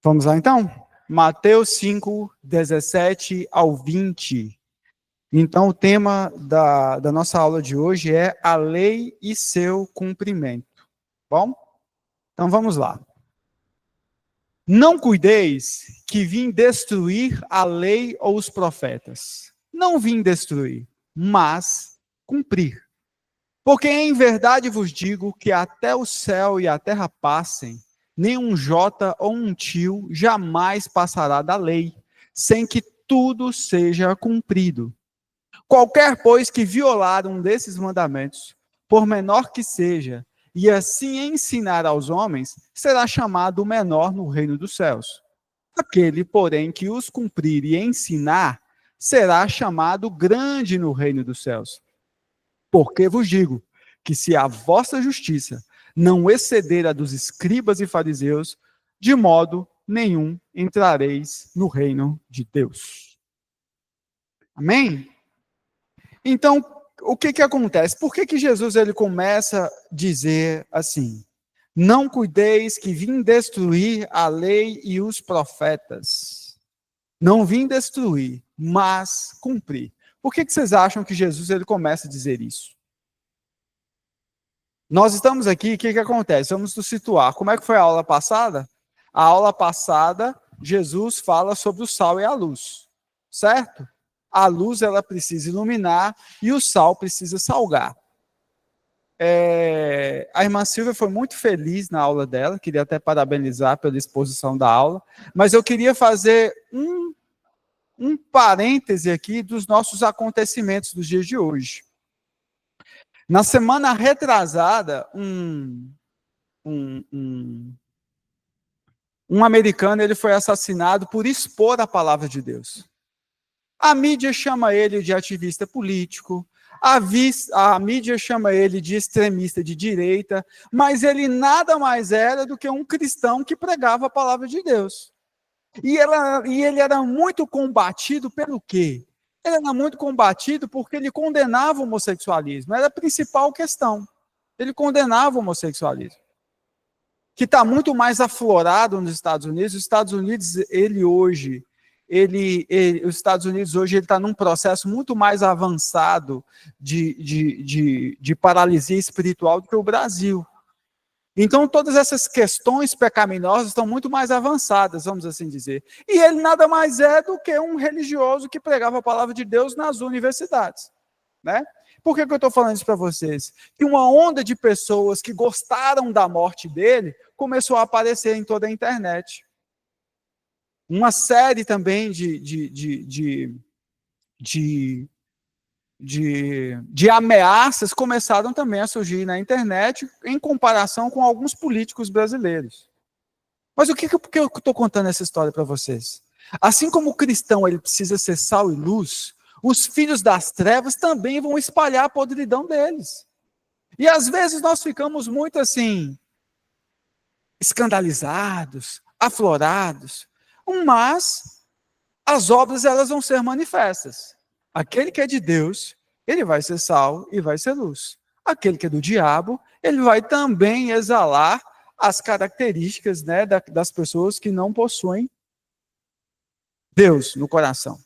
Vamos lá então? Mateus 5, 17 ao 20. Então, o tema da nossa aula de hoje é a lei e seu cumprimento. Bom? Então, vamos lá. Não cuideis que vim destruir a lei ou os profetas. Não vim destruir, mas cumprir. Porque em verdade vos digo que até o céu e a terra passem, nem um jota ou um tio jamais passará da lei, sem que tudo seja cumprido. Qualquer, pois, que violar um desses mandamentos, por menor que seja, e assim ensinar aos homens, será chamado menor no reino dos céus. Aquele, porém, que os cumprir e ensinar, será chamado grande no reino dos céus. Porque vos digo que se a vossa justiça não exceder a dos escribas e fariseus, de modo nenhum entrareis no reino de Deus. Amém? Então, o que acontece? Por que Jesus ele começa a dizer assim: não cuideis que vim destruir a lei e os profetas. Não vim destruir, mas cumprir. Por que vocês acham que Jesus ele começa a dizer isso? Nós estamos aqui, o que acontece? Vamos nos situar. Como é que foi a aula passada? A aula passada, Jesus fala sobre o sal e a luz, certo? A luz, ela precisa iluminar e o sal precisa salgar. A irmã Silvia foi muito feliz na aula dela, queria até parabenizar pela exposição da aula, mas eu queria fazer um parêntese aqui dos nossos acontecimentos dos dias de hoje. Na semana retrasada, um americano ele foi assassinado por expor a palavra de Deus. A mídia chama ele de ativista político, a mídia chama ele de extremista de direita, mas ele nada mais era do que um cristão que pregava a palavra de Deus. E ele era muito combatido pelo quê? Ele era muito combatido porque ele condenava o homossexualismo. Era a principal questão. Ele condenava o homossexualismo, que está muito mais aflorado nos Estados Unidos. Os Estados Unidos, os Estados Unidos hoje ele está num processo muito mais avançado de paralisia espiritual do que o Brasil. Então, todas essas questões pecaminosas estão muito mais avançadas, vamos assim dizer. E ele nada mais é do que um religioso que pregava a palavra de Deus nas universidades, né? Por que eu estou falando isso para vocês? Que uma onda de pessoas que gostaram da morte dele começou a aparecer em toda a internet. Uma série também de ameaças começaram também a surgir na internet em comparação com alguns políticos brasileiros. Mas por que eu estou contando essa história para vocês? Assim como o cristão ele precisa ser sal e luz, os filhos das trevas também vão espalhar a podridão deles. E às vezes nós ficamos muito assim, escandalizados, aflorados, mas as obras elas vão ser manifestas. Aquele que é de Deus, ele vai ser sal e vai ser luz. Aquele que é do diabo, ele vai também exalar as características, né, das pessoas que não possuem Deus no coração.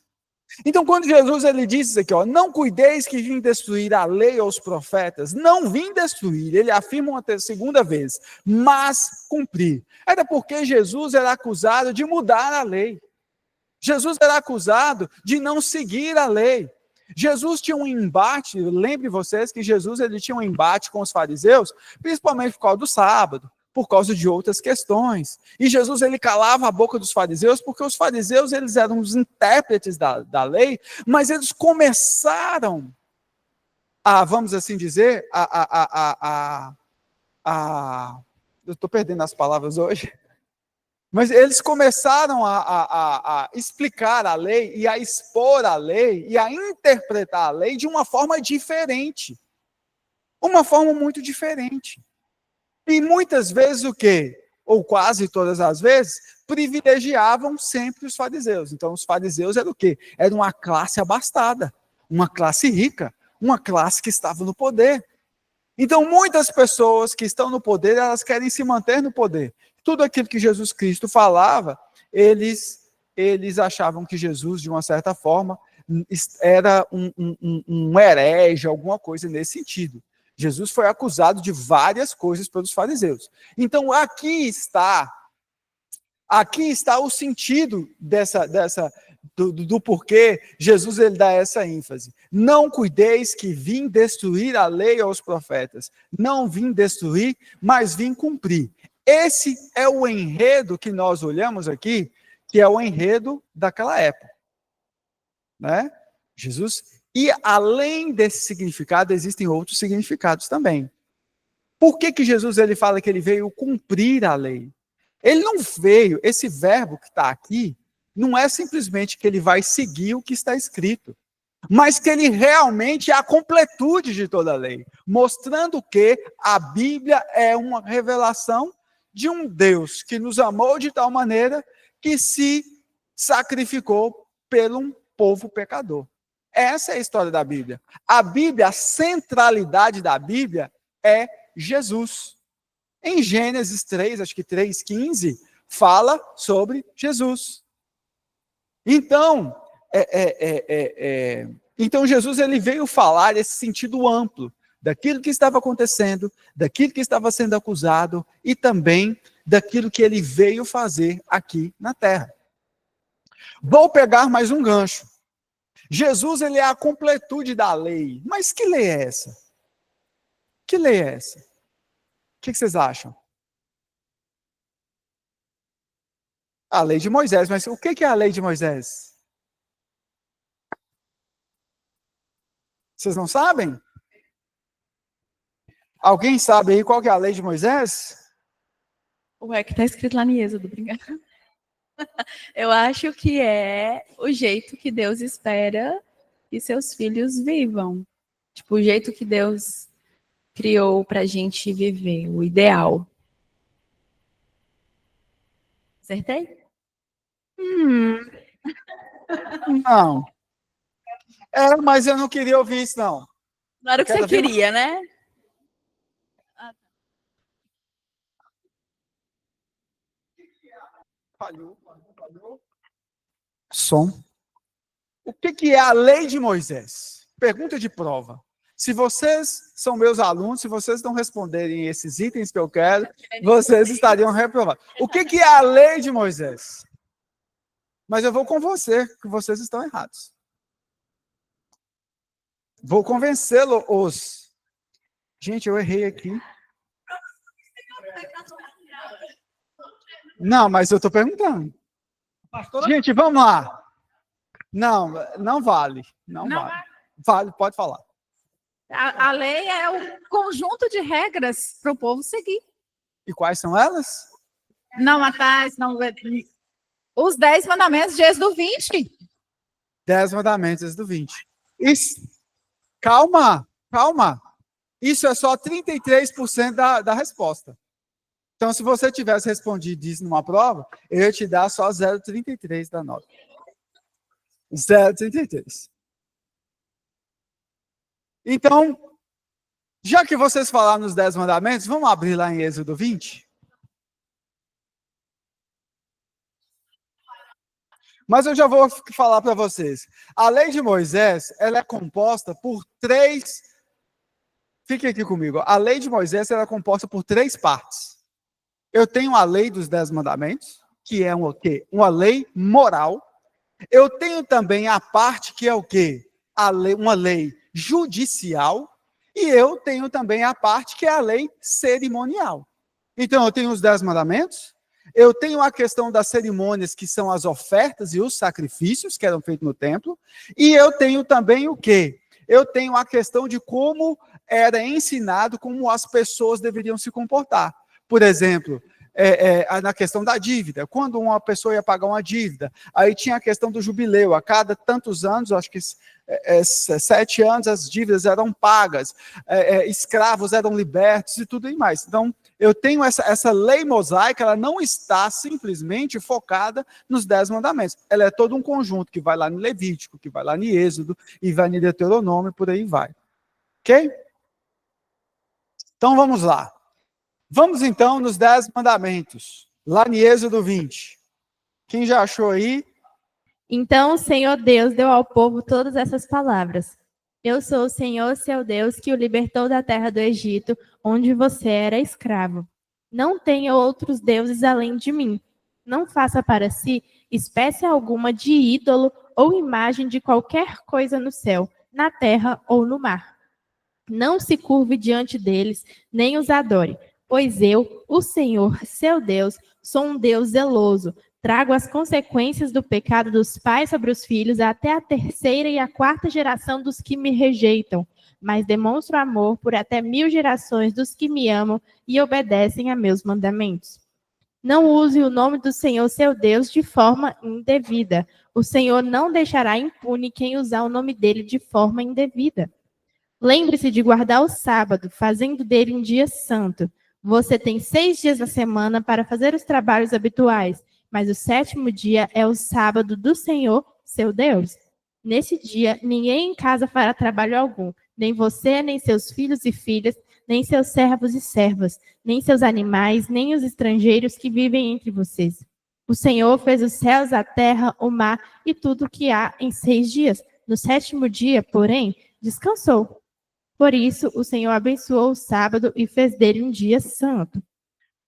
Então, quando Jesus ele diz isso aqui, não cuideis que vim destruir a lei ou os profetas, não vim destruir, ele afirma uma segunda vez, mas cumprir. Era porque Jesus era acusado de mudar a lei. Jesus era acusado de não seguir a lei. Jesus tinha um embate, lembre vocês que Jesus ele tinha um embate com os fariseus, principalmente por causa do sábado, por causa de outras questões. E Jesus ele calava a boca dos fariseus, porque os fariseus eles eram os intérpretes da lei, mas eles começaram a, vamos assim dizer, eu estou perdendo as palavras hoje, mas eles começaram a explicar a lei e a expor a lei e a interpretar a lei de uma forma diferente. Uma forma muito diferente. E muitas vezes o quê? Ou quase todas as vezes, privilegiavam sempre os fariseus. Então os fariseus eram o quê? Era uma classe abastada, uma classe rica, uma classe que estava no poder. Então muitas pessoas que estão no poder, elas querem se manter no poder. Tudo aquilo que Jesus Cristo falava, eles achavam que Jesus, de uma certa forma, era um herege, alguma coisa nesse sentido. Jesus foi acusado de várias coisas pelos fariseus. Então, aqui está o sentido do porquê Jesus ele dá essa ênfase. Não cuideis que vim destruir a lei aos profetas. Não vim destruir, mas vim cumprir. Esse é o enredo que nós olhamos aqui, que é o enredo daquela época. Né? Jesus, e além desse significado, existem outros significados também. Por que Jesus ele fala que ele veio cumprir a lei? Ele não veio, esse verbo que está aqui, não é simplesmente que ele vai seguir o que está escrito, mas que ele realmente é a completude de toda a lei, mostrando que a Bíblia é uma revelação de um Deus que nos amou de tal maneira que se sacrificou por um povo pecador. Essa é a história da Bíblia. A Bíblia, a centralidade da Bíblia é Jesus. Em Gênesis 3, acho que 3:15, fala sobre Jesus. Então, então Jesus ele veio falar esse sentido amplo daquilo que estava acontecendo, daquilo que estava sendo acusado e também daquilo que ele veio fazer aqui na Terra. Vou pegar mais um gancho. Jesus ele é a completude da lei. Mas que lei é essa? Que lei é essa? O que vocês acham? A lei de Moisés. Mas o que é a lei de Moisés? Vocês não sabem? Alguém sabe aí qual que é a lei de Moisés? Ué, que está escrito lá no Êxodo, obrigada. Eu acho que é o jeito que Deus espera que seus filhos vivam. Tipo, o jeito que Deus criou para a gente viver, o ideal. Acertei? Não. Mas eu não queria ouvir isso, não. Claro que você queria, né? Falhou. Som. O que é a lei de Moisés? Pergunta de prova. Se vocês são meus alunos, se vocês não responderem esses itens que eu quero, vocês estariam reprovados. O que é a lei de Moisés? Mas eu vou com você, que vocês estão errados. Vou convencê-los. Gente, eu errei aqui. Não, mas eu estou perguntando. Gente, vamos lá. Não vale. Não vale. Vale, pode falar. A lei é o conjunto de regras para o povo seguir. E quais são elas? Não matar, não... Os 10 mandamentos de Êxodo 20. 10 mandamentos de Êxodo 20. Isso. Calma. Isso é só 33% da resposta. Então, se você tivesse respondido isso numa prova, eu ia te dar só 0,33 da nota. 0,33. Então, já que vocês falaram nos 10 mandamentos, vamos abrir lá em Êxodo 20? Mas eu já vou falar para vocês. A lei de Moisés, ela é composta por 3... Fiquem aqui comigo. A lei de Moisés ela é composta por 3 partes. Eu tenho a lei dos 10 mandamentos, que é o quê? Uma lei moral. Eu tenho também a parte que é o quê? Uma lei judicial. E eu tenho também a parte que é a lei cerimonial. Então, eu tenho os 10 mandamentos, eu tenho a questão das cerimônias, que são as ofertas e os sacrifícios que eram feitos no templo, e eu tenho também o quê? Eu tenho a questão de como era ensinado, como as pessoas deveriam se comportar. Por exemplo, na questão da dívida, quando uma pessoa ia pagar uma dívida, aí tinha a questão do jubileu, a cada tantos anos, acho que 7 anos as dívidas eram pagas, escravos eram libertos e tudo mais. Então, eu tenho essa lei mosaica, ela não está simplesmente focada nos 10 mandamentos, ela é todo um conjunto que vai lá no Levítico, que vai lá no Êxodo, e vai no Deuteronômio, por aí vai. Ok? Então, vamos lá. Vamos então nos 10 mandamentos, lá em Êxodo 20. Quem já achou aí? Então o Senhor Deus deu ao povo todas essas palavras. Eu sou o Senhor, seu Deus, que o libertou da terra do Egito, onde você era escravo. Não tenha outros deuses além de mim. Não faça para si espécie alguma de ídolo ou imagem de qualquer coisa no céu, na terra ou no mar. Não se curve diante deles, nem os adore, pois eu, o Senhor, seu Deus, sou um Deus zeloso. Trago as consequências do pecado dos pais sobre os filhos até a terceira e a quarta geração dos que me rejeitam, mas demonstro amor por até 1000 gerações dos que me amam e obedecem a meus mandamentos. Não use o nome do Senhor, seu Deus, de forma indevida. O Senhor não deixará impune quem usar o nome dele de forma indevida. Lembre-se de guardar o sábado, fazendo dele um dia santo. Você tem 6 dias na semana para fazer os trabalhos habituais, mas o 7º dia é o sábado do Senhor, seu Deus. Nesse dia, ninguém em casa fará trabalho algum, nem você, nem seus filhos e filhas, nem seus servos e servas, nem seus animais, nem os estrangeiros que vivem entre vocês. O Senhor fez os céus, a terra, o mar e tudo o que há em 6 dias. No 7º dia, porém, descansou. Por isso, o Senhor abençoou o sábado e fez dele um dia santo.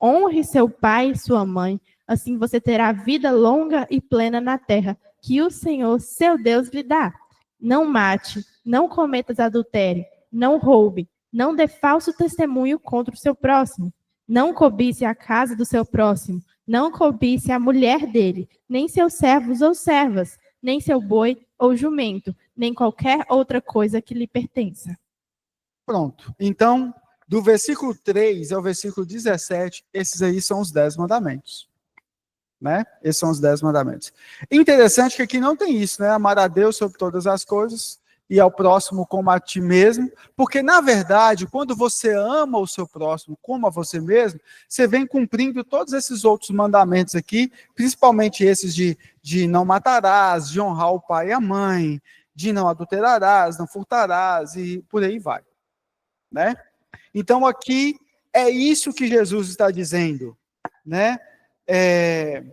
Honre seu pai e sua mãe, assim você terá vida longa e plena na terra, que o Senhor, seu Deus, lhe dá. Não mate, não cometas adultério, não roube, não dê falso testemunho contra o seu próximo. Não cobice a casa do seu próximo, não cobice a mulher dele, nem seus servos ou servas, nem seu boi ou jumento, nem qualquer outra coisa que lhe pertença. Pronto. Então, do versículo 3 ao versículo 17, esses aí são os 10 mandamentos. Né? Esses são os 10 mandamentos. Interessante que aqui não tem isso, né? Amar a Deus sobre todas as coisas e ao próximo como a ti mesmo, porque, na verdade, quando você ama o seu próximo como a você mesmo, você vem cumprindo todos esses outros mandamentos aqui, principalmente esses de não matarás, de honrar o pai e a mãe, de não adulterarás, não furtarás e por aí vai. Né? Então, aqui é isso que Jesus está dizendo, né? É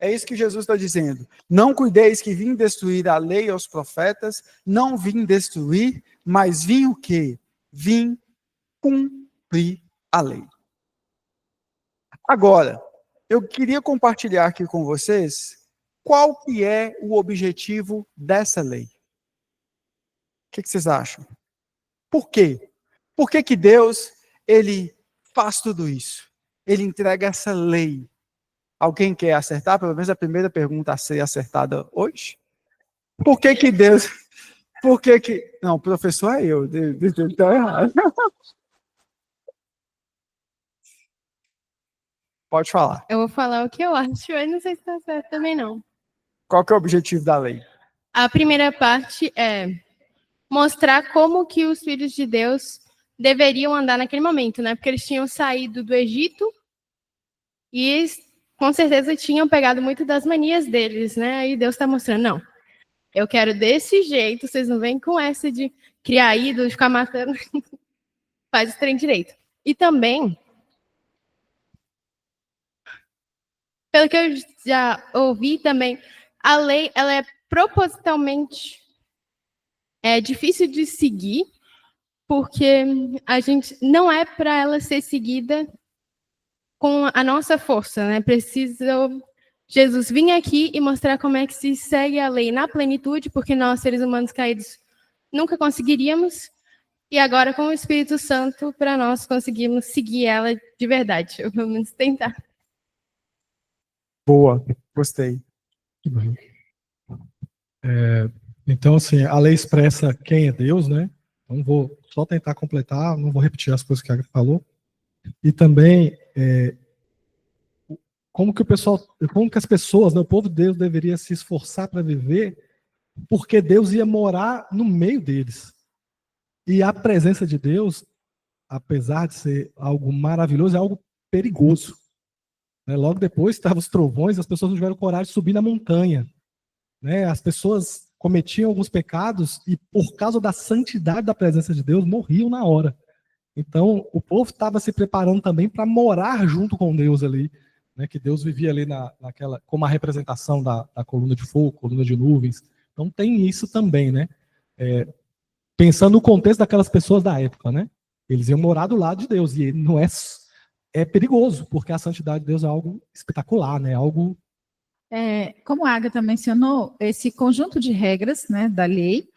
isso que Jesus está dizendo. Não cuideis que vim destruir a lei e os profetas, não vim destruir, mas vim o quê? Vim cumprir a lei. Agora, eu queria compartilhar aqui com vocês qual que é o objetivo dessa lei. O que vocês acham? Por quê? Por que Deus, ele faz tudo isso? Ele entrega essa lei. Alguém quer acertar? Pelo menos a primeira pergunta a ser acertada hoje. Por que Deus... Por que... Não, o professor é eu. Está errado. Pode falar. Eu vou falar o que eu acho, mas não sei se está certo também não. Qual que é o objetivo da lei? A primeira parte é mostrar como que os filhos de Deus deveriam andar naquele momento, né? Porque eles tinham saído do Egito e com certeza tinham pegado muito das manias deles, né? E Deus está mostrando, não, eu quero desse jeito, vocês não vêm com essa de criar ídolos, ficar matando, faz o trem direito. E também, pelo que eu já ouvi também, a lei, ela é propositalmente difícil de seguir, porque a gente não é para ela ser seguida com a nossa força, né? Precisa Jesus vir aqui e mostrar como é que se segue a lei na plenitude, porque nós, seres humanos caídos, nunca conseguiríamos, e agora com o Espírito Santo, para nós conseguirmos seguir ela de verdade, ou pelo menos tentar. Boa, gostei. Então, assim, a lei expressa quem é Deus, né? Então, vou só tentar completar, não vou repetir as coisas que a Agatha falou. E também, como que as pessoas, né, o povo de Deus deveria se esforçar para viver, porque Deus ia morar no meio deles. E a presença de Deus, apesar de ser algo maravilhoso, é algo perigoso. Né? Logo depois, estavam os trovões, as pessoas não tiveram coragem de subir na montanha. Né? As pessoas cometiam alguns pecados e, por causa da santidade da presença de Deus, morriam na hora. Então, o povo estava se preparando também para morar junto com Deus ali. né, que Deus vivia ali naquela, como a representação da coluna de fogo, coluna de nuvens. Então tem isso também, né? Pensando no contexto daquelas pessoas da época, né? Eles iam morar do lado de Deus, e não é perigoso, porque a santidade de Deus é algo espetacular, né? Algo... Como a Agatha mencionou, esse conjunto de regras, né, da lei,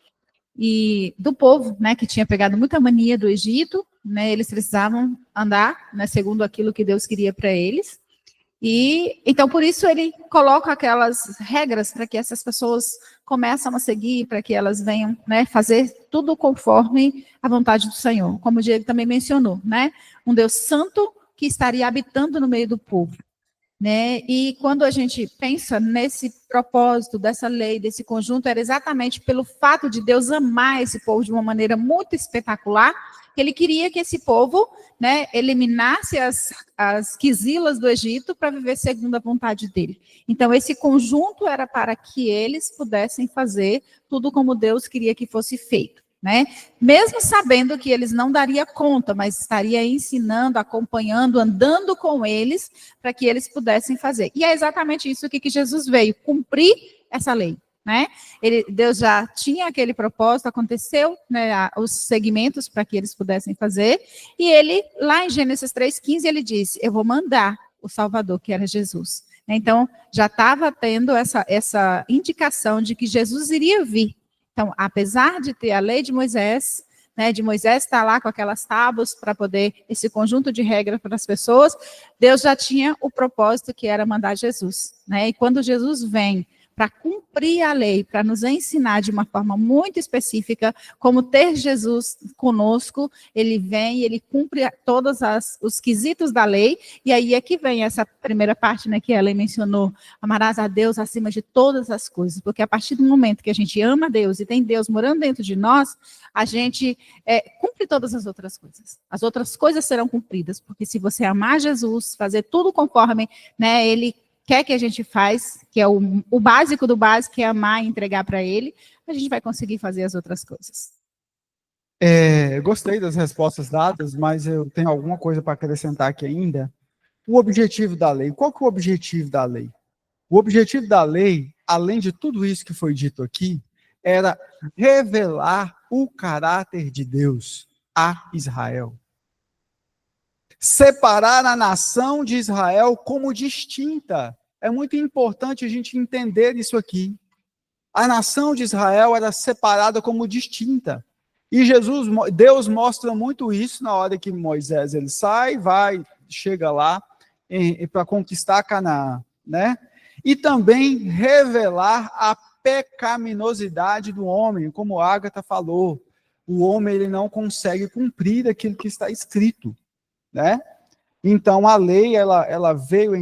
e do povo, né, que tinha pegado muita mania do Egito, né, eles precisavam andar, né, segundo aquilo que Deus queria para eles. E então por isso ele coloca aquelas regras para que essas pessoas começam a seguir, para que elas venham, né, fazer tudo conforme a vontade do Senhor. Como o Diego também mencionou, né, um Deus santo que estaria habitando no meio do povo. Né? E quando a gente pensa nesse propósito dessa lei, desse conjunto, era exatamente pelo fato de Deus amar esse povo de uma maneira muito espetacular, que ele queria que esse povo, né, eliminasse as quizilas do Egito para viver segundo a vontade dele. Então, esse conjunto era para que eles pudessem fazer tudo como Deus queria que fosse feito. Né? Mesmo sabendo que eles não daria conta, mas estaria ensinando, acompanhando, andando com eles, para que eles pudessem fazer. E é exatamente isso que Jesus veio, cumprir essa lei. Né? Deus já tinha aquele propósito, aconteceu, né, os segmentos para que eles pudessem fazer, e ele, lá em Gênesis 3,15, ele disse, eu vou mandar o Salvador, que era Jesus. Então, já estava tendo essa indicação de que Jesus iria vir. Então, apesar de ter a lei de Moisés, né, de Moisés estar lá com aquelas tábuas para poder, esse conjunto de regras para as pessoas, Deus já tinha o propósito que era mandar Jesus. Né? E quando Jesus vem para cumprir a lei, para nos ensinar de uma forma muito específica como ter Jesus conosco, ele vem e ele cumpre todos os quesitos da lei, e aí é que vem essa primeira parte, né, que a lei mencionou, amarás a Deus acima de todas as coisas, porque a partir do momento que a gente ama Deus e tem Deus morando dentro de nós, a gente cumpre todas as outras coisas. As outras coisas serão cumpridas, porque se você amar Jesus, fazer tudo conforme, né, ele quer que a gente faz, que é o básico do básico, que é amar e entregar para ele, a gente vai conseguir fazer as outras coisas. Gostei das respostas dadas, mas eu tenho alguma coisa para acrescentar aqui ainda. O objetivo da lei. Qual que é o objetivo da lei? O objetivo da lei, além de tudo isso que foi dito aqui, era revelar o caráter de Deus a Israel. Separar a nação de Israel como distinta. É muito importante a gente entender isso aqui. A nação de Israel era separada como distinta. E Deus mostra muito isso na hora que Moisés ele sai, chega lá para conquistar Canaã, né? E também revelar a pecaminosidade do homem, como a Agatha falou. O homem ele não consegue cumprir aquilo que está escrito. Né? Então a lei ela veio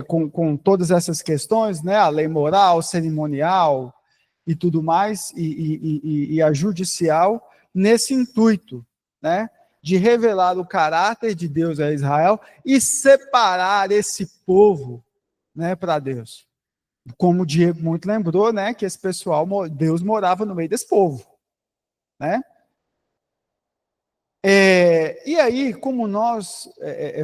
com todas essas questões, né? A lei moral, cerimonial e tudo mais, e a judicial, nesse intuito, né? De revelar o caráter de Deus a Israel e separar esse povo, né, para Deus. Como o Diego muito lembrou, né, que esse pessoal, Deus morava no meio desse povo, né? E aí, como nós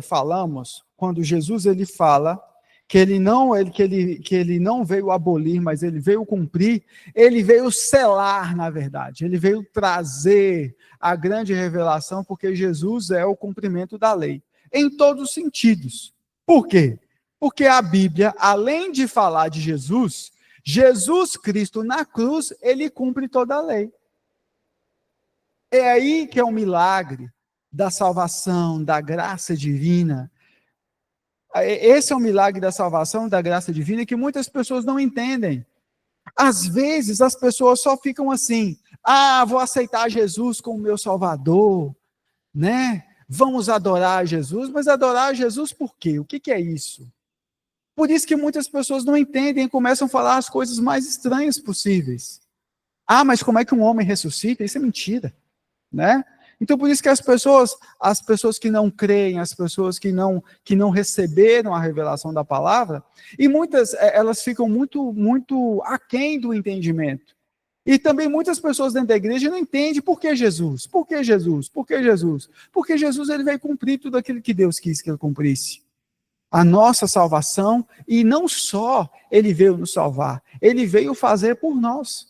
falamos, quando Jesus ele fala que ele não veio abolir, mas ele veio cumprir, ele veio selar, na verdade, ele veio trazer a grande revelação, porque Jesus é o cumprimento da lei, em todos os sentidos. Por quê? Porque a Bíblia, além de falar de Jesus Cristo na cruz, ele cumpre toda a lei. É aí que é o milagre da salvação, da graça divina. Esse é o milagre da salvação, da graça divina, que muitas pessoas não entendem. Às vezes, as pessoas só ficam assim, vou aceitar Jesus como meu Salvador, né? Vamos adorar Jesus, mas adorar Jesus por quê? O que é isso? Por isso que muitas pessoas não entendem e começam a falar as coisas mais estranhas possíveis. Mas como é que um homem ressuscita? Isso é mentira. Né? Então, por isso que as pessoas que não creem, as pessoas que não receberam a revelação da palavra, e muitas, elas ficam muito aquém do entendimento. E também muitas pessoas dentro da igreja não entendem por que Jesus, por que Jesus, por que Jesus. Porque Jesus ele veio cumprir tudo aquilo que Deus quis que ele cumprisse. A nossa salvação, e não só ele veio nos salvar, ele veio fazer por nós.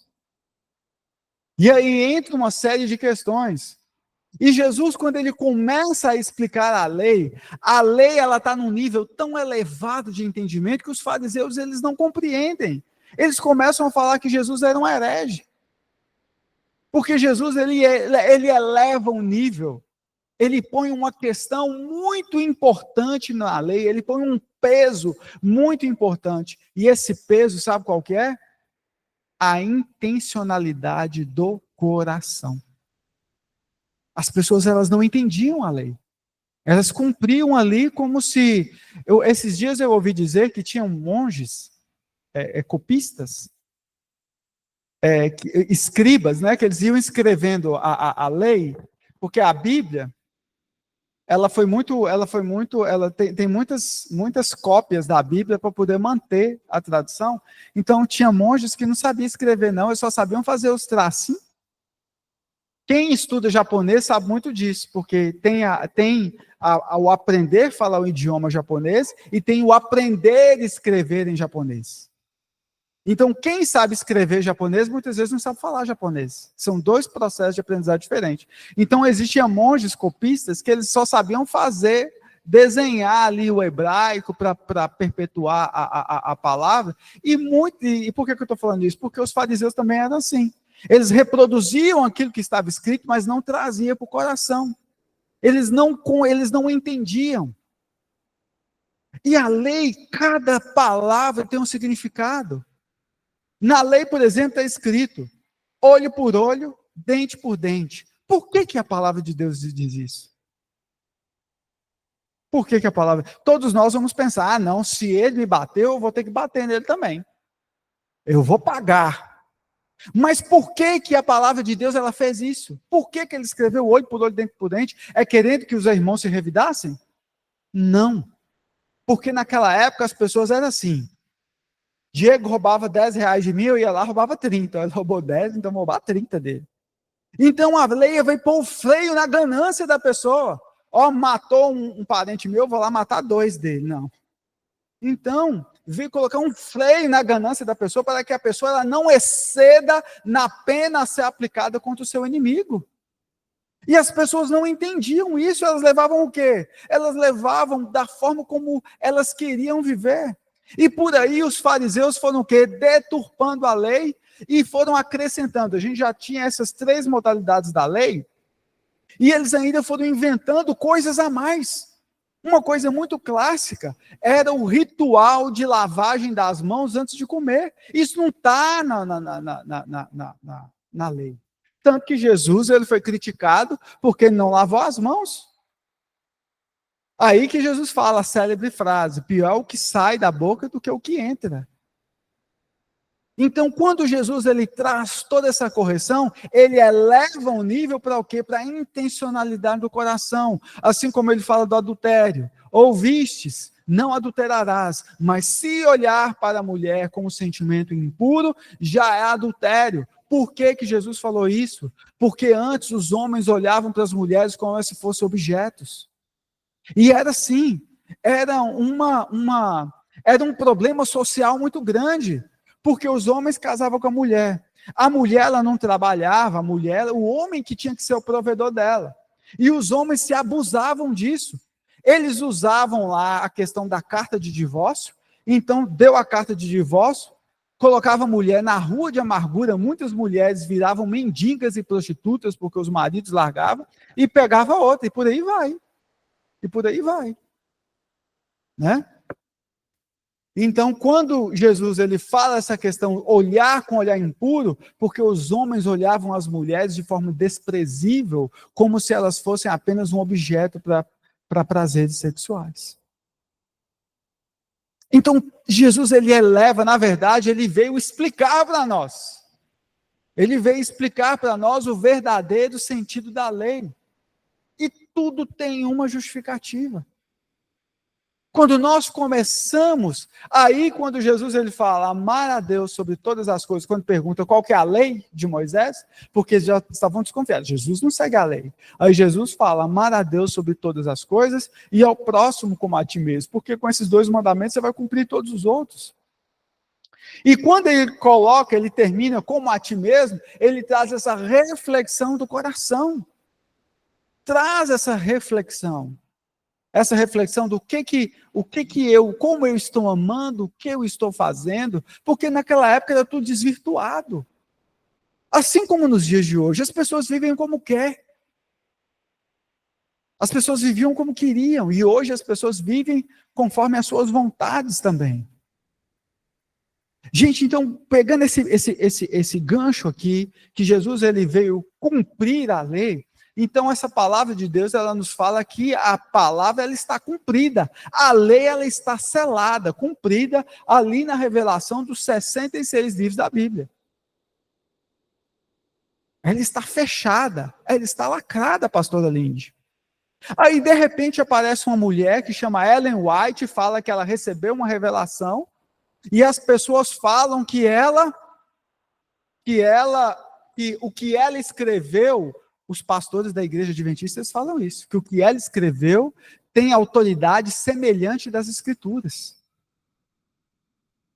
E aí entra uma série de questões. E Jesus, quando ele começa a explicar a lei ela está num nível tão elevado de entendimento que os fariseus eles não compreendem. Eles começam a falar que Jesus era um herege. Porque Jesus ele eleva um nível, ele põe uma questão muito importante na lei, ele põe um peso muito importante. E esse peso, sabe qual que é? A intencionalidade do coração. As pessoas elas não entendiam a lei. Elas cumpriam ali como se... esses dias eu ouvi dizer que tinham monges, copistas, escribas, né, que eles iam escrevendo a lei, porque a Bíblia, ela tem muitas cópias da Bíblia para poder manter a tradução. Então tinha monges que não sabiam escrever não, eles só sabiam fazer os tracinhos. Quem estuda japonês sabe muito disso, porque tem o aprender a falar o idioma japonês e tem o aprender a escrever em japonês. Então, quem sabe escrever japonês, muitas vezes não sabe falar japonês. São dois processos de aprendizagem diferentes. Então, existiam monges copistas que eles só sabiam desenhar ali o hebraico para perpetuar a palavra. E por que eu estou falando isso? Porque os fariseus também eram assim. Eles reproduziam aquilo que estava escrito, mas não traziam para o coração. Eles não entendiam. E a lei, cada palavra tem um significado. Na lei, por exemplo, está escrito olho por olho, dente por dente. Por que a palavra de Deus diz isso? Por que a palavra... Todos nós vamos pensar, não, se ele me bateu, eu vou ter que bater nele também. Eu vou pagar. Mas por que a palavra de Deus ela fez isso? Por que ele escreveu olho por olho, dente por dente? É querendo que os irmãos se revidassem? Não. Porque naquela época as pessoas eram assim. Diego roubava R$10 de mim, eu ia lá, roubava 30. Ele roubou 10, então vou roubar 30 dele. Então a lei veio pôr o freio na ganância da pessoa. Matou um parente meu, vou lá matar 2 dele. Não. Então, veio colocar um freio na ganância da pessoa para que a pessoa ela não exceda na pena a ser aplicada contra o seu inimigo. E as pessoas não entendiam isso, elas levavam o quê? Elas levavam da forma como elas queriam viver. E por aí os fariseus foram o quê? Deturpando a lei e foram acrescentando. A gente já tinha essas 3 modalidades da lei e eles ainda foram inventando coisas a mais. Uma coisa muito clássica era o ritual de lavagem das mãos antes de comer. Isso não está na lei. Tanto que Jesus ele foi criticado porque ele não lavou as mãos. Aí que Jesus fala a célebre frase, pior é o que sai da boca do que o que entra. Então, quando Jesus ele traz toda essa correção, ele eleva o nível para o quê? Para a intencionalidade do coração. Assim como ele fala do adultério. Ouvistes, não adulterarás, mas se olhar para a mulher com um sentimento impuro, já é adultério. Por que Jesus falou isso? Porque antes os homens olhavam para as mulheres como se fossem objetos. E era assim, era um problema social muito grande. Porque os homens casavam com a mulher. A mulher ela não trabalhava, o homem que tinha que ser o provedor dela. E os homens se abusavam disso. Eles usavam lá a questão da carta de divórcio. Então, deu a carta de divórcio, colocava a mulher na rua de amargura. Muitas mulheres viravam mendigas e prostitutas porque os maridos largavam e pegava outra. E por aí vai. E por aí vai. Né? Então, quando Jesus ele fala essa questão, olhar com olhar impuro, porque os homens olhavam as mulheres de forma desprezível, como se elas fossem apenas um objeto para prazeres sexuais. Então, Jesus ele eleva, na verdade, ele veio explicar para nós. Ele veio explicar para nós o verdadeiro sentido da lei. E tudo tem uma justificativa. Quando nós começamos, aí quando Jesus ele fala amar a Deus sobre todas as coisas, quando pergunta qual que é a lei de Moisés, porque já estavam desconfiados, Jesus não segue a lei. Aí Jesus fala amar a Deus sobre todas as coisas e ao próximo como a ti mesmo, porque com esses 2 mandamentos você vai cumprir todos os outros. E quando ele coloca, ele termina como a ti mesmo, ele traz essa reflexão do coração. Traz essa reflexão do como eu estou amando, o que eu estou fazendo, porque naquela época era tudo desvirtuado. Assim como nos dias de hoje, as pessoas vivem como quer. As pessoas viviam como queriam, e hoje as pessoas vivem conforme as suas vontades também. Gente, então, pegando esse gancho aqui, que Jesus ele veio cumprir a lei, então essa palavra de Deus, ela nos fala que a palavra ela está cumprida, a lei ela está selada, cumprida ali na revelação dos 66 livros da Bíblia. Ela está fechada, ela está lacrada, pastora Lindy. Aí, de repente, aparece uma mulher que chama Ellen White e fala que ela recebeu uma revelação, e as pessoas falam que o que ela escreveu, os pastores da igreja adventista falam isso, que o que ela escreveu tem autoridade semelhante das escrituras.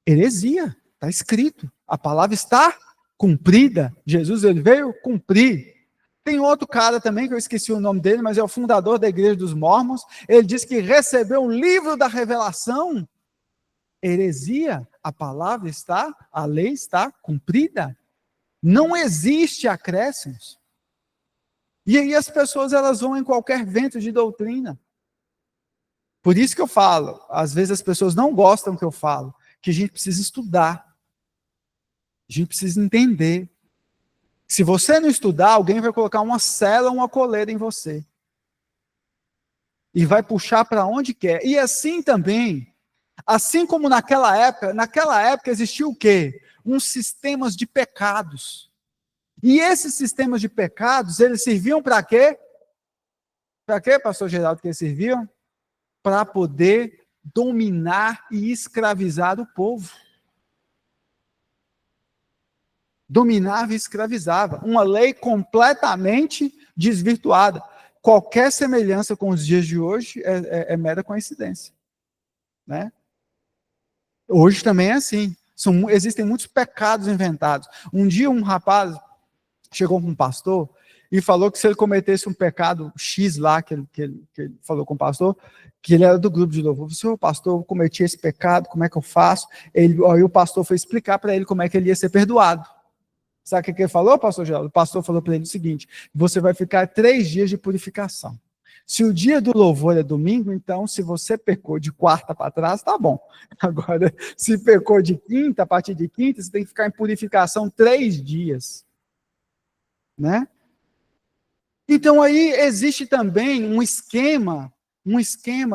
Heresia, está escrito, a palavra está cumprida, Jesus ele veio cumprir. Tem outro cara também, que eu esqueci o nome dele, mas é o fundador da igreja dos Mormons, ele diz que recebeu o livro da revelação. Heresia, a lei está cumprida. Não existe acréscimos. E aí as pessoas elas vão em qualquer vento de doutrina. Por isso que eu falo, às vezes as pessoas não gostam que eu falo, que a gente precisa estudar. A gente precisa entender. Se você não estudar, alguém vai colocar uma sela, uma coleira em você. E vai puxar para onde quer. E assim também, assim como naquela época existia o quê? Uns sistemas de pecados. E esses sistemas de pecados, eles serviam para quê? Para quê, pastor Geraldo, que eles serviam? Para poder dominar e escravizar o povo. Dominava e escravizava. Uma lei completamente desvirtuada. Qualquer semelhança com os dias de hoje é mera coincidência. Né? Hoje também é assim. Existem muitos pecados inventados. Um dia um rapaz chegou com um pastor e falou que se ele cometesse um pecado X lá, que ele falou com o pastor, que ele era do grupo de louvor. Senhor pastor, eu cometi esse pecado, como é que eu faço? Aí o pastor foi explicar para ele como é que ele ia ser perdoado. Sabe o que ele falou, pastor Geraldo? O pastor falou para ele o seguinte: você vai ficar 3 dias de purificação. Se o dia do louvor é domingo, então se você pecou de quarta para trás, tá bom. Agora, se pecou de quinta, a partir de quinta, você tem que ficar em purificação 3 dias. Né? Então aí existe também um esquema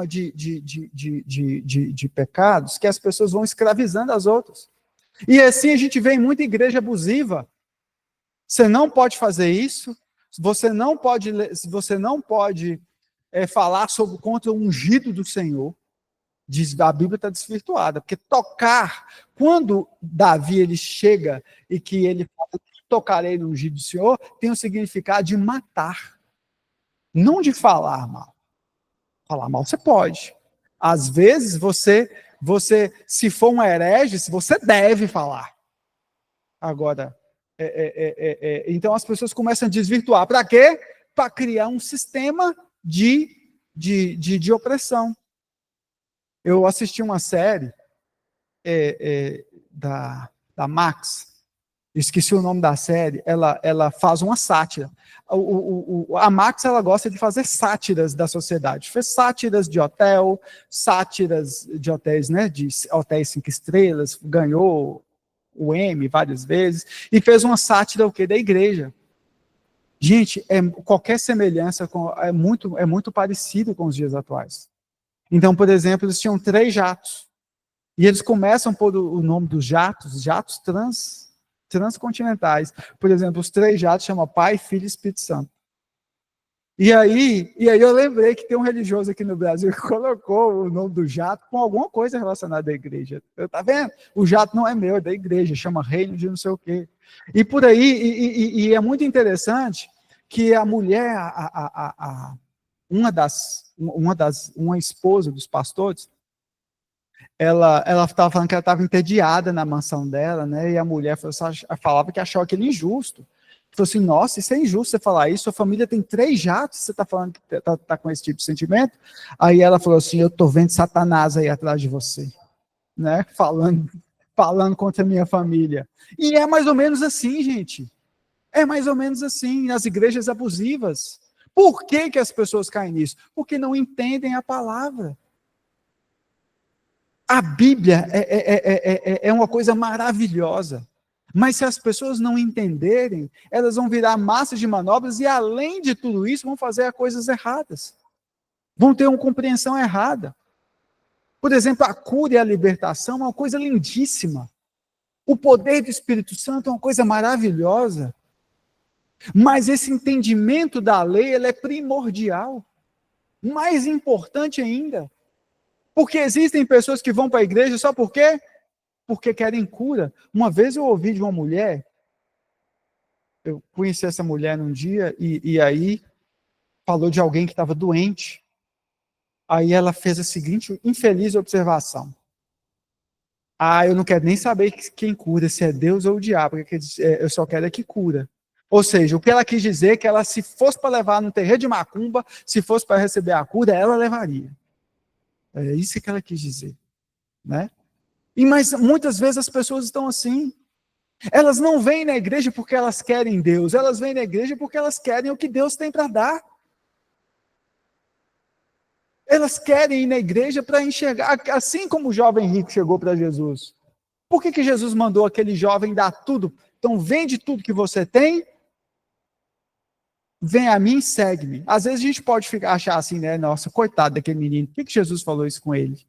de pecados que as pessoas vão escravizando as outras. E assim a gente vê em muita igreja abusiva. Você não pode fazer isso, você não pode falar contra o ungido do Senhor. A Bíblia está desvirtuada, porque quando Davi ele chega e que ele fala, tocarei no ungido do Senhor, tem o significado de matar, não de falar mal. Falar mal você pode. Às vezes você se for um herege, você deve falar. Agora, então as pessoas começam a desvirtuar. Para quê? Para criar um sistema de opressão. Eu assisti uma série da Max, esqueci o nome da série, ela faz uma sátira. A Max, ela gosta de fazer sátiras da sociedade. Fez sátiras de hotel, sátiras de hotéis, né, de hotéis 5 estrelas, ganhou o Emmy várias vezes, e fez uma sátira da igreja. Gente, qualquer semelhança é muito parecido com os dias atuais. Então, por exemplo, eles tinham 3 jatos, e eles começam por o nome dos jatos transcontinentais. Por exemplo, os 3 jatos chamam Pai, Filho e Espírito Santo. E aí eu lembrei que tem um religioso aqui no Brasil que colocou o nome do jato com alguma coisa relacionada à igreja. Tá vendo? O jato não é meu, é da igreja, chama reino de não sei o quê. E por aí, e é muito interessante que a mulher, uma esposa dos pastores, ela estava falando que ela estava entediada na mansão dela, né? E a mulher falava que achava aquilo injusto. Falou assim, nossa, isso é injusto você falar isso, sua família tem 3 jatos, você está falando que está com esse tipo de sentimento? Aí ela falou assim, eu estou vendo Satanás aí atrás de você, né? Falando contra a minha família. E é mais ou menos assim, gente. É mais ou menos assim, nas igrejas abusivas. Por que as pessoas caem nisso? Porque não entendem a palavra. A Bíblia é uma coisa maravilhosa. Mas se as pessoas não entenderem, elas vão virar massa de manobras e, além de tudo isso, vão fazer coisas erradas. Vão ter uma compreensão errada. Por exemplo, a cura e a libertação é uma coisa lindíssima. O poder do Espírito Santo é uma coisa maravilhosa. Mas esse entendimento da lei, ele é primordial. Mais importante ainda. Porque existem pessoas que vão para a igreja só por quê? Porque querem cura. Uma vez eu ouvi de uma mulher, eu conheci essa mulher num dia, e aí falou de alguém que estava doente. Aí ela fez a seguinte infeliz observação. Eu não quero nem saber quem cura, se é Deus ou o diabo, eu só quero é que cura. Ou seja, o que ela quis dizer é que ela, se fosse para levar no terreiro de macumba, se fosse para receber a cura, ela levaria. É isso que ela quis dizer, né? Mas muitas vezes as pessoas estão assim. Elas não vêm na igreja porque elas querem Deus, elas vêm na igreja porque elas querem o que Deus tem para dar. Elas querem ir na igreja para enxergar, assim como o jovem rico chegou para Jesus. Por que Jesus mandou aquele jovem dar tudo? Então vende tudo que você tem, vem a mim e segue-me. Às vezes a gente pode achar assim, né? Nossa, coitado daquele menino, por que Jesus falou isso com ele?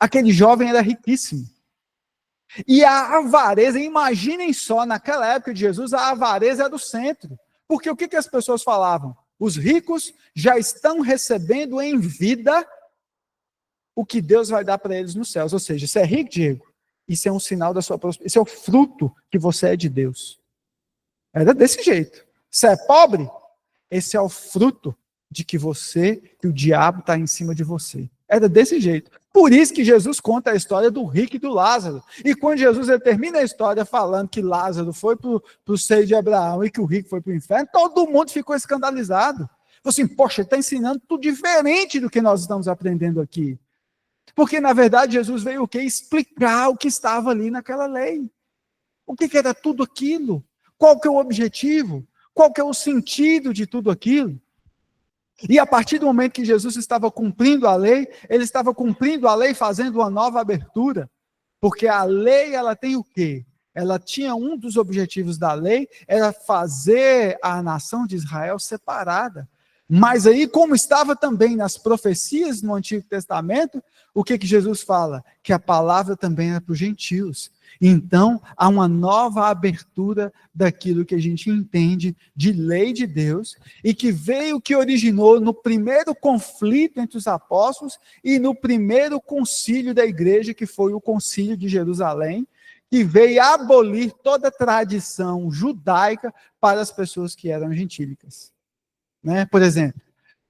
Aquele jovem era riquíssimo. E a avareza, imaginem só, naquela época de Jesus, a avareza era o centro. Porque o que as pessoas falavam? Os ricos já estão recebendo em vida o que Deus vai dar para eles nos céus. Ou seja, você é rico, Diego? Isso é um sinal da sua prosperidade. Isso é o fruto que você é de Deus. Era desse jeito. Você é pobre? Esse é o fruto de que o diabo está em cima de você. Era desse jeito. Por isso que Jesus conta a história do rico e do Lázaro. E quando Jesus termina a história falando que Lázaro foi para o seio de Abraão e que o rico foi para o inferno, todo mundo ficou escandalizado. Falou assim, poxa, ele está ensinando tudo diferente do que nós estamos aprendendo aqui. Porque, na verdade, Jesus veio o quê? Explicar o que estava ali naquela lei. O que era tudo aquilo? Qual que é o objetivo? Qual que é o sentido de tudo aquilo? E a partir do momento que Jesus estava cumprindo a lei, ele estava cumprindo a lei fazendo uma nova abertura. Porque a lei, ela tem o quê? Ela tinha um dos objetivos da lei, era fazer a nação de Israel separada. Mas aí, como estava também nas profecias no Antigo Testamento, o que Jesus fala? Que a palavra também era para os gentios. Então, há uma nova abertura daquilo que a gente entende de lei de Deus e que originou no primeiro conflito entre os apóstolos e no primeiro concílio da igreja, que foi o concílio de Jerusalém, que veio abolir toda a tradição judaica para as pessoas que eram gentílicas. Né? Por exemplo,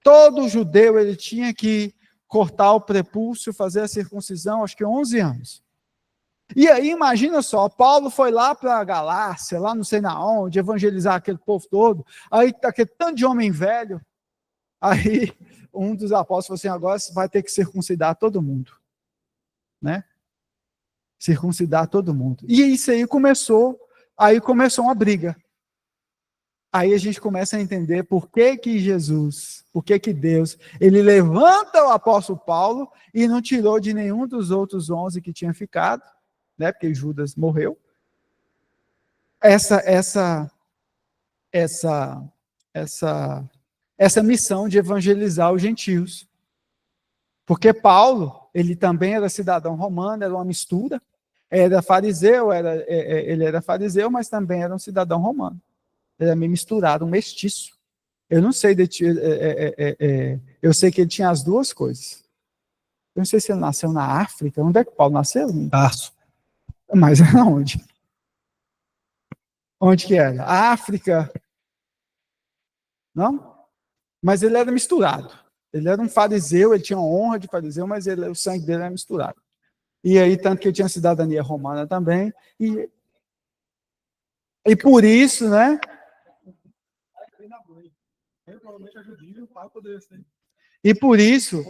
todo judeu ele tinha que cortar o prepúcio, fazer a circuncisão, acho que 11 anos. E aí, imagina só, Paulo foi lá para a Galácia, lá não sei na onde, evangelizar aquele povo todo, aí tá aquele tanto de homem velho, aí um dos apóstolos falou assim, agora você vai ter que circuncidar todo mundo. Né? Circuncidar todo mundo. E isso aí começou uma briga. Aí a gente começa a entender por que Jesus, por que Deus, ele levanta o apóstolo Paulo e não tirou de nenhum dos outros 11 que tinha ficado, né, porque Judas morreu. Essa missão de evangelizar os gentios. Porque Paulo, ele também era cidadão romano, era uma mistura, era fariseu, ele era fariseu, mas também era um cidadão romano. Ele era meio misturado, um mestiço. Eu não sei, eu sei que ele tinha as duas coisas. Eu não sei se ele nasceu na África. Onde é que Paulo nasceu? Tarso. Mas aonde? Onde que era? África? Não? Mas ele era misturado. Ele era um fariseu, ele tinha a honra de fariseu, mas o sangue dele era misturado. E aí, tanto que ele tinha cidadania romana também. E por isso, né? E por isso,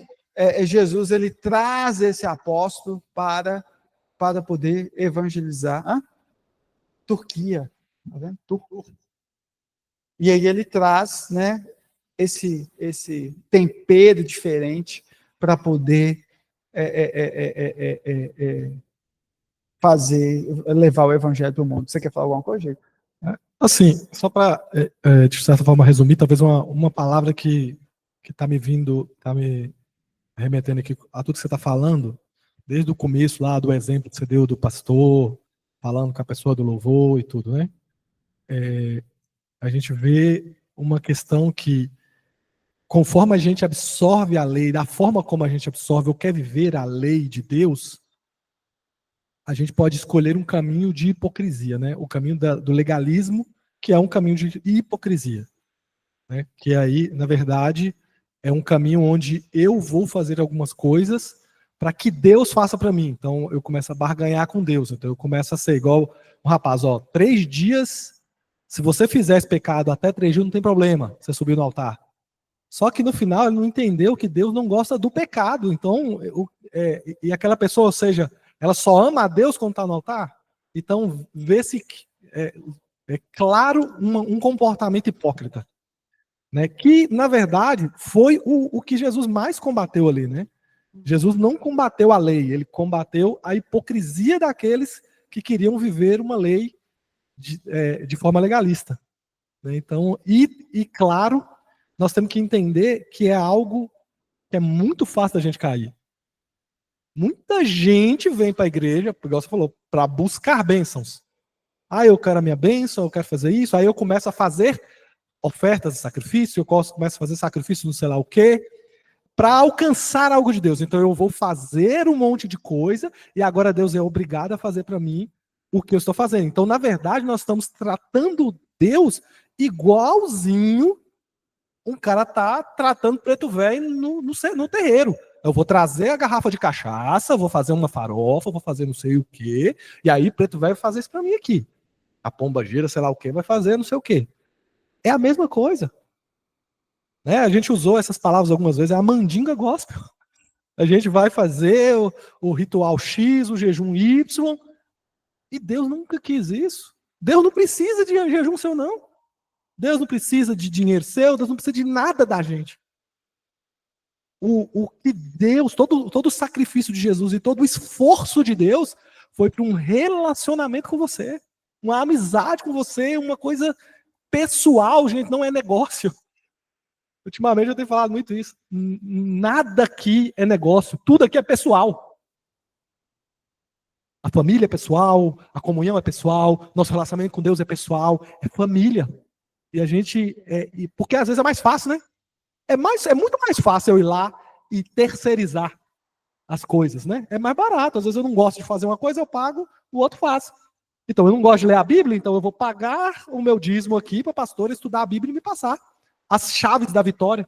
Jesus ele traz esse apóstolo para poder evangelizar a Turquia. Tá vendo? E aí ele traz, né, esse tempero diferente para poder levar o evangelho para o mundo. Você quer falar alguma coisa, Diego? Assim, só para, de certa forma, resumir, talvez uma palavra que está me vindo, está me remetendo aqui a tudo que você está falando, desde o começo lá do exemplo que você deu do pastor, falando com a pessoa do louvor e tudo, né? A gente vê uma questão que, conforme a gente absorve a lei, da forma como a gente absorve ou quer viver a lei de Deus, a gente pode escolher um caminho de hipocrisia, né? O caminho do legalismo, que é um caminho de hipocrisia, né? Que aí, na verdade, é um caminho onde eu vou fazer algumas coisas para que Deus faça para mim. Então, eu começo a barganhar com Deus. Então, eu começo a ser igual um rapaz, 3 dias, se você fizer esse pecado até 3 dias, não tem problema, você subiu no altar. Só que no final ele não entendeu que Deus não gosta do pecado. Então, e aquela pessoa, ou seja, ela só ama a Deus quando está no altar. Então, vê-se claro um comportamento hipócrita, né? Que, na verdade, foi o que Jesus mais combateu ali, né? Jesus não combateu a lei, ele combateu a hipocrisia daqueles que queriam viver uma lei de forma legalista, né? Então, claro, nós temos que entender que é algo que é muito fácil da gente cair. Muita gente vem para a igreja, igual você falou, para buscar bênçãos. Eu quero a minha bênção, eu quero fazer isso, aí eu começo a fazer ofertas de sacrifício, eu começo a fazer sacrifício não sei lá o quê, para alcançar algo de Deus. Então eu vou fazer um monte de coisa e agora Deus é obrigado a fazer para mim o que eu estou fazendo. Então, na verdade, nós estamos tratando Deus igualzinho um cara tá tratando preto velho no terreiro. Eu vou trazer a garrafa de cachaça, vou fazer uma farofa, vou fazer não sei o quê, e aí preto velho vai fazer isso para mim aqui. A pomba gira, sei lá o quê, vai fazer não sei o quê. É a mesma coisa. Né? A gente usou essas palavras algumas vezes, é a mandinga gospel. A gente vai fazer o ritual X, o jejum Y, e Deus nunca quis isso. Deus não precisa de jejum seu, não. Deus não precisa de dinheiro seu, Deus não precisa de nada da gente. O que Deus, todo o sacrifício de Jesus e todo o esforço de Deus foi para um relacionamento com você, uma amizade com você, uma coisa pessoal, gente, não é negócio. Ultimamente eu tenho falado muito isso. Nada aqui é negócio, tudo aqui é pessoal. A família é pessoal, a comunhão é pessoal, nosso relacionamento com Deus é pessoal, é família. E a gente, porque às vezes é mais fácil, né? É muito mais fácil eu ir lá e terceirizar as coisas, né? É mais barato. Às vezes eu não gosto de fazer uma coisa, eu pago, o outro faz. Então eu não gosto de ler a Bíblia, então eu vou pagar o meu dízimo aqui para o pastor estudar a Bíblia e me passar as chaves da vitória.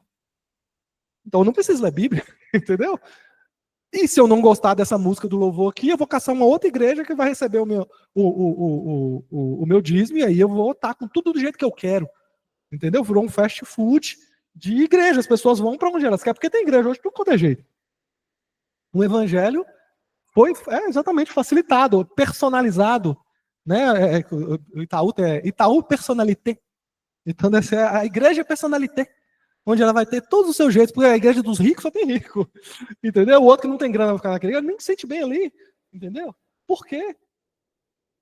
Então eu não preciso ler a Bíblia, entendeu? E se eu não gostar dessa música do louvor aqui, eu vou caçar uma outra igreja que vai receber o meu dízimo, e aí eu vou estar com tudo do jeito que eu quero. Entendeu? Virou um fast food de igreja. As pessoas vão para onde elas querem, porque tem igreja hoje de tudo quanto é jeito. O evangelho foi exatamente facilitado, personalizado. Né? O Itaú é Itaú Personalité. Então, essa é a igreja personalité, onde ela vai ter todos os seus jeitos, porque a igreja dos ricos só tem rico. Entendeu? O outro que não tem grana vai ficar naquela igreja, nem se sente bem ali. Entendeu? Por quê?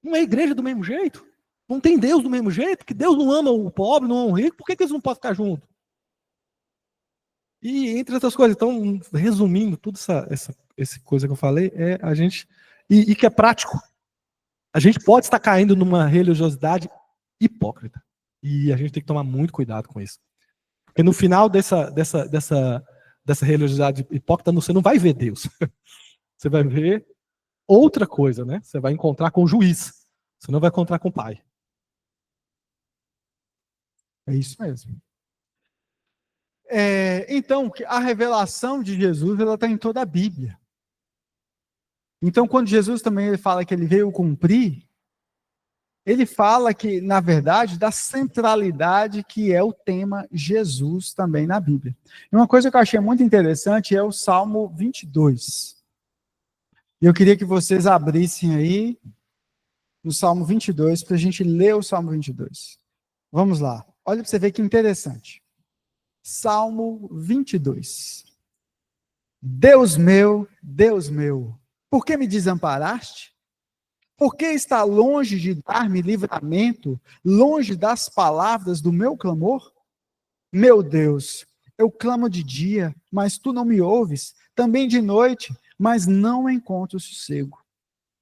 Não é igreja do mesmo jeito. Não tem Deus do mesmo jeito, porque Deus não ama o pobre, não ama o rico, por que eles não podem ficar juntos? E entre outras coisas, então, resumindo tudo essa coisa que eu falei, a gente, e que é prático, a gente pode estar caindo numa religiosidade hipócrita, e a gente tem que tomar muito cuidado com isso. Porque no final dessa religiosidade hipócrita, você não vai ver Deus. Você vai ver outra coisa, né? Você vai encontrar com o juiz. Você não vai encontrar com o pai. É isso mesmo. Então, a revelação de Jesus, ela está em toda a Bíblia. Então, quando Jesus também ele fala que ele veio cumprir, ele fala que, na verdade, da centralidade que é o tema Jesus também na Bíblia. E uma coisa que eu achei muito interessante é o Salmo 22. Eu queria que vocês abrissem aí no Salmo 22 para a gente ler o Salmo 22. Vamos lá. Olha para você ver que interessante. Salmo 22. Deus meu, por que me desamparaste? Por que está longe de dar-me livramento, longe das palavras do meu clamor? Meu Deus, eu clamo de dia, mas tu não me ouves, também de noite, mas não encontro sossego.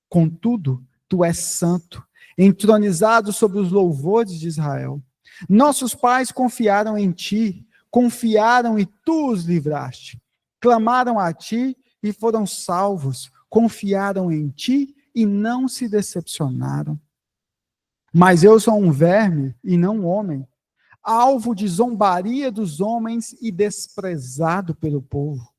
Contudo, tu és santo, entronizado sobre os louvores de Israel. Nossos pais confiaram em ti, confiaram e tu os livraste. Clamaram a ti e foram salvos, confiaram em ti e não se decepcionaram. Mas eu sou um verme e não um homem, alvo de zombaria dos homens e desprezado pelo povo.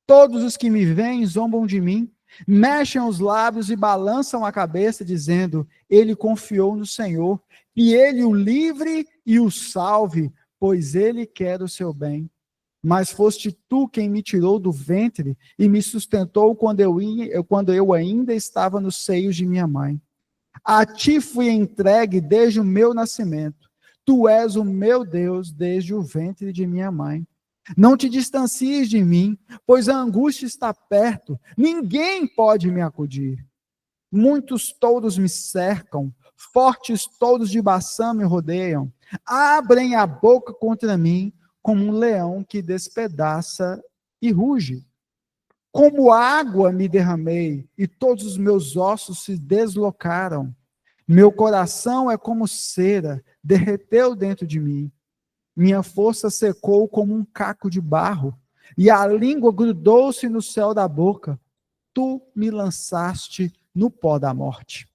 Todos os que me veem zombam de mim, mexem os lábios e balançam a cabeça, dizendo: ele confiou no Senhor, e ele o livre e o salve, pois ele quer o seu bem. Mas foste tu quem me tirou do ventre e me sustentou quando eu ainda estava nos seios de minha mãe. A ti fui entregue desde o meu nascimento. Tu és o meu Deus desde o ventre de minha mãe. Não te distancies de mim, pois a angústia está perto. Ninguém pode me acudir. Muitos touros me cercam, fortes touros de Baçã me rodeiam. Abrem a boca contra mim, como um leão que despedaça e ruge. Como água me derramei, e todos os meus ossos se deslocaram. Meu coração é como cera, derreteu dentro de mim. Minha força secou como um caco de barro, e a língua grudou-se no céu da boca. Tu me lançaste no pó da morte.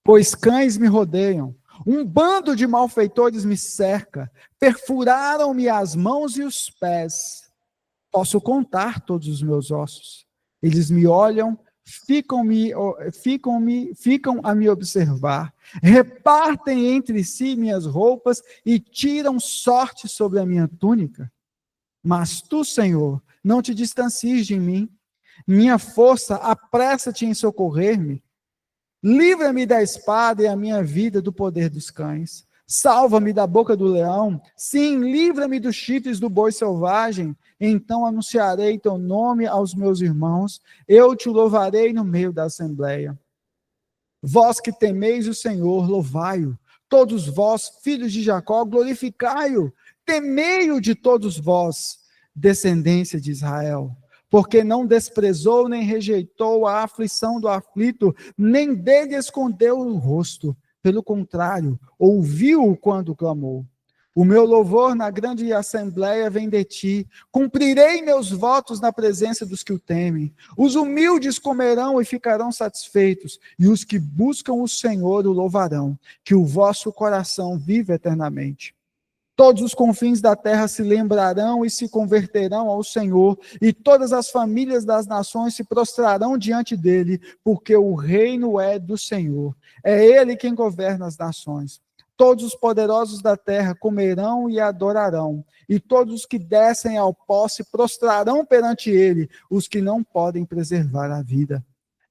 Pois cães me rodeiam, um bando de malfeitores me cerca, perfuraram-me as mãos e os pés. Posso contar todos os meus ossos. Eles me olham, ficam a me observar, repartem entre si minhas roupas e tiram sorte sobre a minha túnica. Mas tu, Senhor, não te distancies de mim. Minha força, apressa-te em socorrer-me. Livra-me da espada e a minha vida do poder dos cães. Salva-me da boca do leão. Sim, livra-me dos chifres do boi selvagem. Então anunciarei teu nome aos meus irmãos. Eu te louvarei no meio da assembleia. Vós que temeis o Senhor, louvai-o. Todos vós, filhos de Jacó, glorificai-o. Temei-o de todos vós, descendência de Israel. Porque não desprezou nem rejeitou a aflição do aflito, nem dele escondeu o rosto. Pelo contrário, ouviu-o quando clamou. O meu louvor na grande assembleia vem de ti. Cumprirei meus votos na presença dos que o temem. Os humildes comerão e ficarão satisfeitos, e os que buscam o Senhor o louvarão. Que o vosso coração viva eternamente. Todos os confins da terra se lembrarão e se converterão ao Senhor, e todas as famílias das nações se prostrarão diante dele, porque o reino é do Senhor. É ele quem governa as nações. Todos os poderosos da terra comerão e adorarão, e todos os que descem ao pó se prostrarão perante ele, os que não podem preservar a vida.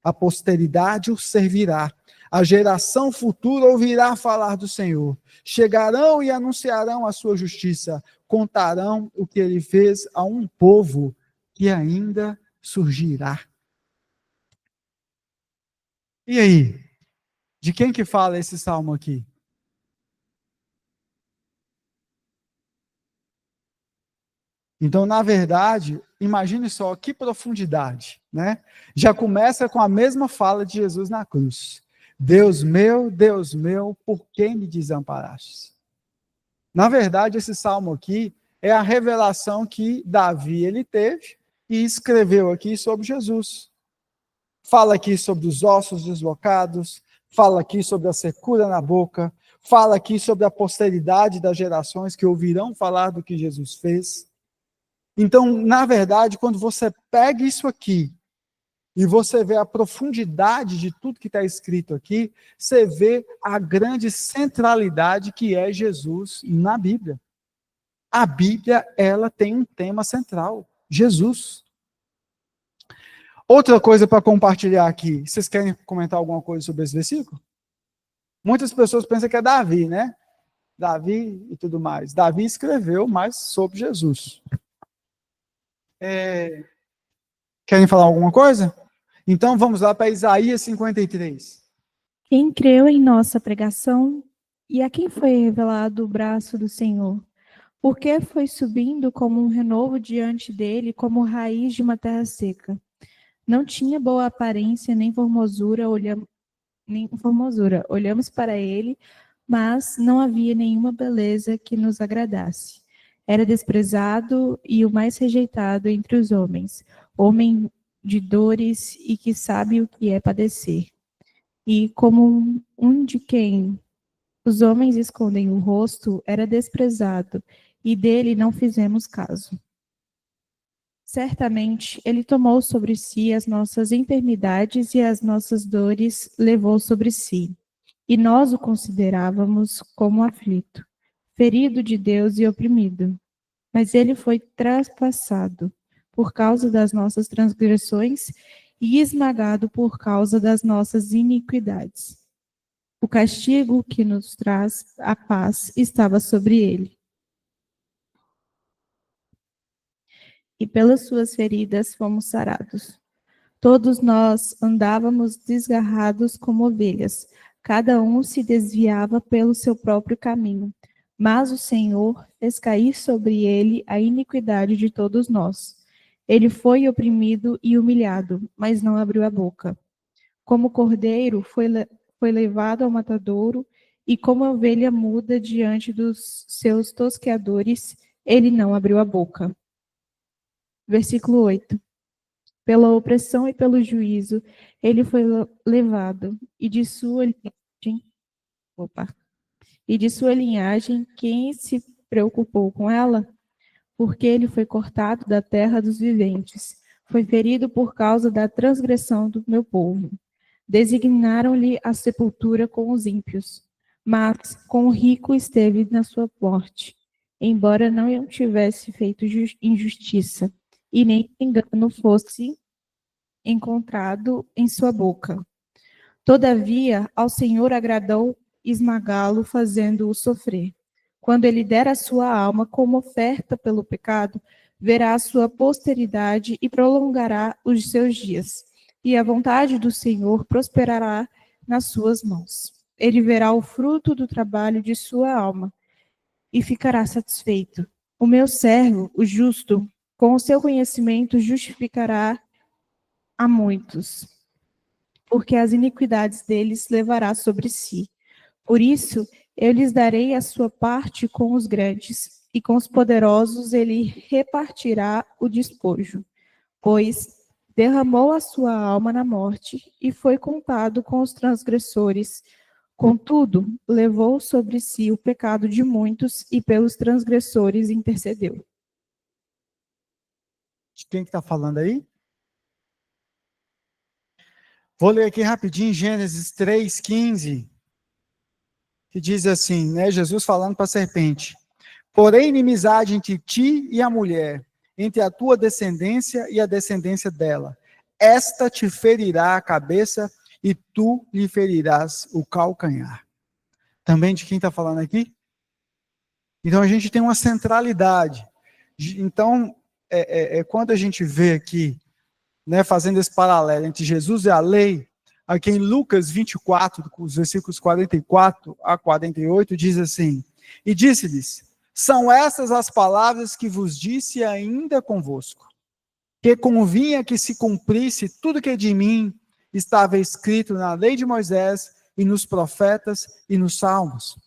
A posteridade o servirá. A geração futura ouvirá falar do Senhor. Chegarão e anunciarão a sua justiça. Contarão o que ele fez a um povo que ainda surgirá. E aí? De quem que fala esse salmo aqui? Então, na verdade, imagine só que profundidade, né? Já começa com a mesma fala de Jesus na cruz. Deus meu, por que me desamparaste? Na verdade, esse salmo aqui é a revelação que Davi ele teve e escreveu aqui sobre Jesus. Fala aqui sobre os ossos deslocados, fala aqui sobre a secura na boca, fala aqui sobre a posteridade das gerações que ouvirão falar do que Jesus fez. Então, na verdade, quando você pega isso aqui e você vê a profundidade de tudo que está escrito aqui, você vê a grande centralidade que é Jesus na Bíblia. A Bíblia, ela tem um tema central, Jesus. Outra coisa para compartilhar aqui, vocês querem comentar alguma coisa sobre esse versículo? Muitas pessoas pensam que é Davi, né? Davi e tudo mais. Davi escreveu mais sobre Jesus. Querem falar alguma coisa? Então vamos lá para Isaías 53. Quem creu em nossa pregação e a quem foi revelado o braço do Senhor? Porque foi subindo como um renovo diante dele, como raiz de uma terra seca. Não tinha boa aparência nem formosura, olhamos para ele, mas não havia nenhuma beleza que nos agradasse. Era desprezado e o mais rejeitado entre os homens, homem de dores e que sabe o que é padecer. E como um de quem os homens escondem o rosto, era desprezado, e dele não fizemos caso. Certamente, ele tomou sobre si as nossas enfermidades e as nossas dores levou sobre si. E nós o considerávamos como aflito, ferido de Deus e oprimido. Mas ele foi traspassado por causa das nossas transgressões e esmagado por causa das nossas iniquidades. O castigo que nos traz a paz estava sobre ele. E pelas suas feridas fomos sarados. Todos nós andávamos desgarrados como ovelhas, cada um se desviava pelo seu próprio caminho, mas o Senhor fez cair sobre ele a iniquidade de todos nós. Ele foi oprimido e humilhado, mas não abriu a boca. Como cordeiro foi levado ao matadouro, e como ovelha muda diante dos seus tosqueadores, ele não abriu a boca. Versículo 8. Pela opressão e pelo juízo, ele foi levado, e de sua linhagem, quem se preocupou com ela? Porque ele foi cortado da terra dos viventes, foi ferido por causa da transgressão do meu povo. Designaram-lhe a sepultura com os ímpios, mas com o rico esteve na sua morte, embora não tivesse feito injustiça, e nem engano fosse encontrado em sua boca. Todavia, ao Senhor agradou esmagá-lo, fazendo-o sofrer. Quando ele der a sua alma como oferta pelo pecado, verá a sua posteridade e prolongará os seus dias. E a vontade do Senhor prosperará nas suas mãos. Ele verá o fruto do trabalho de sua alma e ficará satisfeito. O meu servo, o justo, com o seu conhecimento justificará a muitos, porque as iniquidades deles levará sobre si. Por isso, eu lhes darei a sua parte com os grandes, e com os poderosos ele repartirá o despojo, pois derramou a sua alma na morte e foi contado com os transgressores. Contudo, levou sobre si o pecado de muitos e pelos transgressores intercedeu. Quem que está falando aí? Vou ler aqui rapidinho Gênesis 3:15, que diz assim, né, Jesus falando para a serpente: porém inimizade entre ti e a mulher, entre a tua descendência e a descendência dela. Esta te ferirá a cabeça e tu lhe ferirás o calcanhar. Também de quem está falando aqui? Então a gente tem uma centralidade. Então, quando a gente vê aqui, né, fazendo esse paralelo entre Jesus e a lei, aqui em Lucas 24, os versículos 44 a 48, diz assim: e disse-lhes: são essas as palavras que vos disse ainda convosco, que convinha que se cumprisse tudo que de mim estava escrito na lei de Moisés e nos profetas e nos salmos.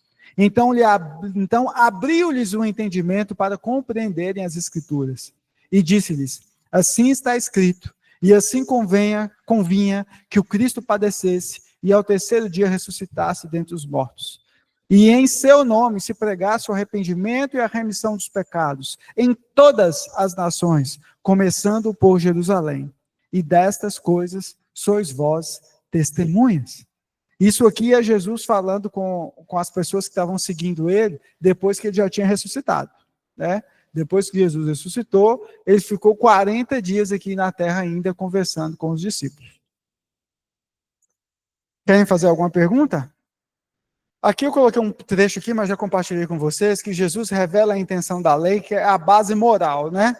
Então abriu-lhes o entendimento para compreenderem as Escrituras. E disse-lhes, assim está escrito, e assim convinha que o Cristo padecesse e ao terceiro dia ressuscitasse dentre os mortos. E em seu nome se pregasse o arrependimento e a remissão dos pecados em todas as nações, começando por Jerusalém. E destas coisas sois vós testemunhas. Isso aqui é Jesus falando com as pessoas que estavam seguindo ele, depois que ele já tinha ressuscitado, né? Depois que Jesus ressuscitou, ele ficou 40 dias aqui na terra ainda conversando com os discípulos. Querem fazer alguma pergunta? Aqui eu coloquei um trecho aqui, mas já compartilhei com vocês, que Jesus revela a intenção da lei, que é a base moral, né?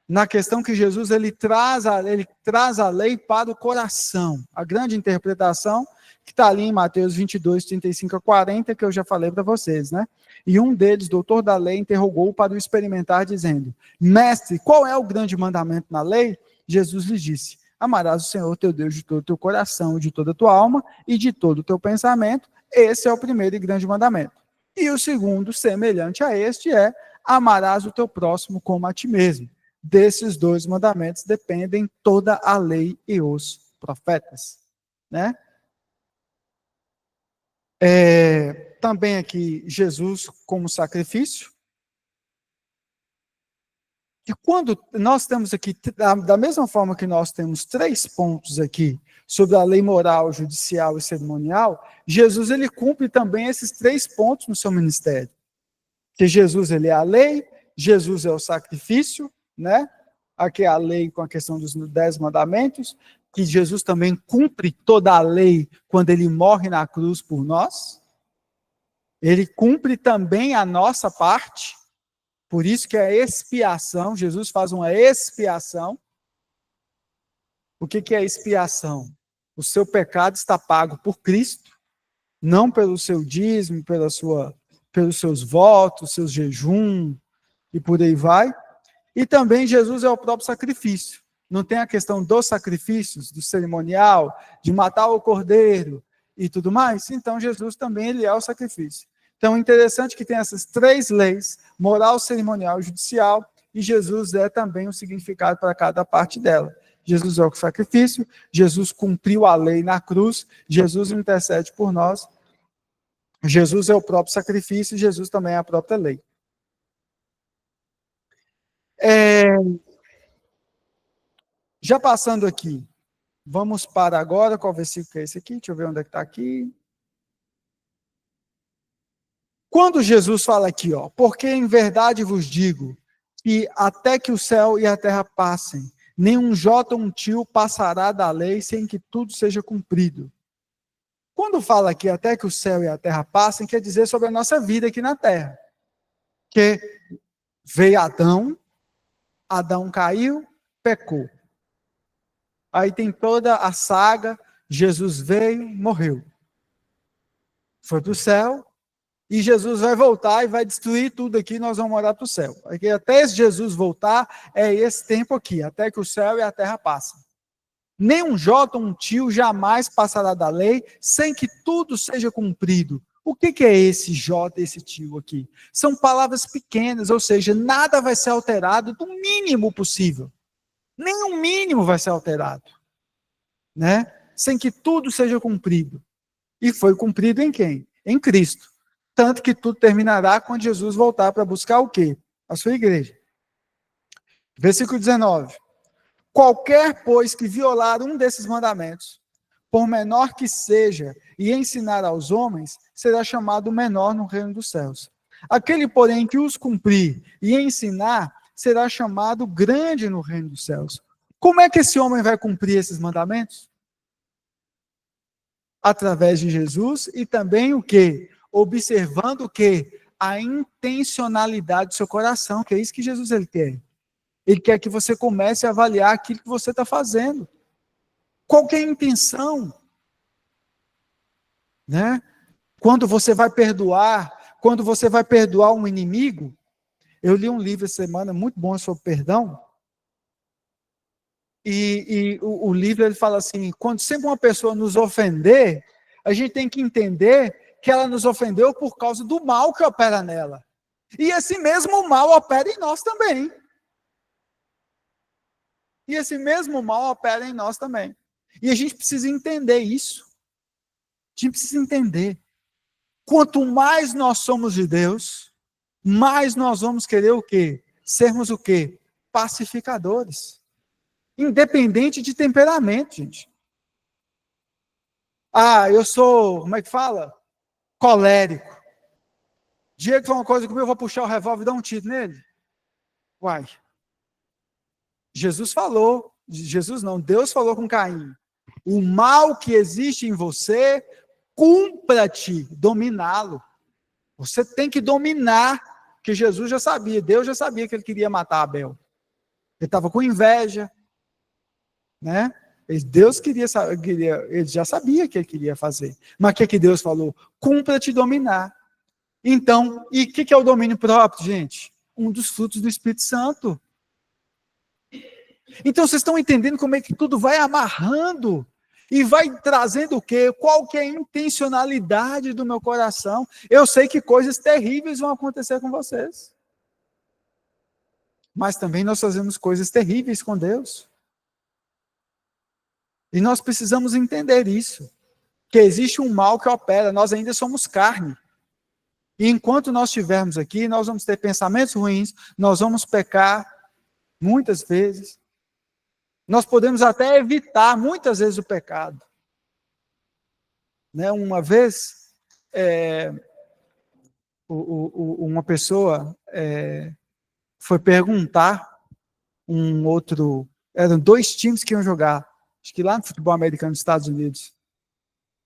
Na questão que Jesus ele traz a lei para o coração. A grande interpretação que está ali em Mateus 22, 35 a 40, que eu já falei para vocês, né? E um deles, doutor da lei, interrogou para o experimentar, dizendo, mestre, qual é o grande mandamento na lei? Jesus lhe disse, amarás o Senhor teu Deus de todo o teu coração, de toda a tua alma e de todo o teu pensamento. Esse é o primeiro e grande mandamento. E o segundo, semelhante a este, é amarás o teu próximo como a ti mesmo. Desses dois mandamentos dependem toda a lei e os profetas, né? Também aqui Jesus como sacrifício. E quando nós temos aqui, da mesma forma que nós temos 3 pontos aqui sobre a lei moral, judicial e cerimonial, Jesus ele cumpre também esses 3 pontos no seu ministério. Que Jesus ele é a lei, Jesus é o sacrifício, né? Aqui é a lei com a questão dos 10 mandamentos, que Jesus também cumpre toda a lei quando ele morre na cruz por nós. Ele cumpre também a nossa parte, por isso que é expiação, Jesus faz uma expiação. O que é expiação? O seu pecado está pago por Cristo, não pelo seu dízimo, pelos seus votos, seus jejum, e por aí vai. E também Jesus é o próprio sacrifício. Não tem a questão dos sacrifícios, do cerimonial, de matar o cordeiro e tudo mais? Então Jesus também ele é o sacrifício. Então é interessante que tem essas 3 leis, moral, cerimonial e judicial, e Jesus é também o significado para cada parte dela. Jesus é o sacrifício, Jesus cumpriu a lei na cruz, Jesus intercede por nós, Jesus é o próprio sacrifício, e Jesus também é a própria lei. Já passando aqui, vamos para agora, qual versículo que é esse aqui? Deixa eu ver onde é que está aqui. Quando Jesus fala aqui, ó, porque em verdade vos digo, que até que o céu e a terra passem, nenhum jota ou um tio passará da lei sem que tudo seja cumprido. Quando fala aqui até que o céu e a terra passem, quer dizer sobre a nossa vida aqui na terra. Que veio Adão caiu, pecou. Aí tem toda a saga, Jesus veio, morreu. Foi para o céu, e Jesus vai voltar e vai destruir tudo aqui, nós vamos morar para o céu. Porque até esse Jesus voltar, é esse tempo aqui, até que o céu e a terra passem. Nem um jota, um tio jamais passará da lei, sem que tudo seja cumprido. O que é esse jota, esse tio aqui? São palavras pequenas, ou seja, nada vai ser alterado do mínimo possível. Nem o mínimo vai ser alterado, né? Sem que tudo seja cumprido. E foi cumprido em quem? Em Cristo. Tanto que tudo terminará quando Jesus voltar para buscar o quê? A sua igreja. Versículo 19. Qualquer, pois, que violar um desses mandamentos, por menor que seja, e ensinar aos homens, será chamado menor no reino dos céus. Aquele, porém, que os cumprir e ensinar, será chamado grande no reino dos céus. Como é que esse homem vai cumprir esses mandamentos? Através de Jesus e também o quê? Observando o quê? A intencionalidade do seu coração, que é isso que Jesus ele quer. Ele quer que você comece a avaliar aquilo que você está fazendo. Qual que é a intenção? Né? Quando você vai perdoar um inimigo, eu li um livro essa semana muito bom sobre perdão, e o livro ele fala assim, quando sempre uma pessoa nos ofender, a gente tem que entender que ela nos ofendeu por causa do mal que opera nela. E esse mesmo mal opera em nós também. E esse mesmo mal opera em nós também. E a gente precisa entender isso. A gente precisa entender. Quanto mais nós somos de Deus, mais nós vamos querer o quê? Sermos o quê? Pacificadores. Independente de temperamento, gente. Ah, eu sou, como é que fala? Colérico. Diego fala uma coisa comigo, eu vou puxar o revólver e dar um tiro nele. Uai. Jesus não, Deus falou com Caim. O mal que existe em você, cumpra-te dominá-lo. Você tem que dominar, que Jesus já sabia, Deus já sabia que ele queria matar Abel. Ele estava com inveja, né? Deus ele já sabia que ele queria fazer. Mas o que Deus falou? Cumpra-te dominar. Então, e o que é o domínio próprio, gente? Um dos frutos do Espírito Santo. Então, vocês estão entendendo como é que tudo vai amarrando e vai trazendo o quê? Qual que é a intencionalidade do meu coração? Eu sei que coisas terríveis vão acontecer com vocês. Mas também nós fazemos coisas terríveis com Deus. E nós precisamos entender isso. Que existe um mal que opera, nós ainda somos carne. E enquanto nós estivermos aqui, nós vamos ter pensamentos ruins, nós vamos pecar muitas vezes. Nós podemos até evitar muitas vezes o pecado. Né? Uma vez, uma pessoa foi perguntar eram 2 times que iam jogar, acho que lá no futebol americano dos Estados Unidos.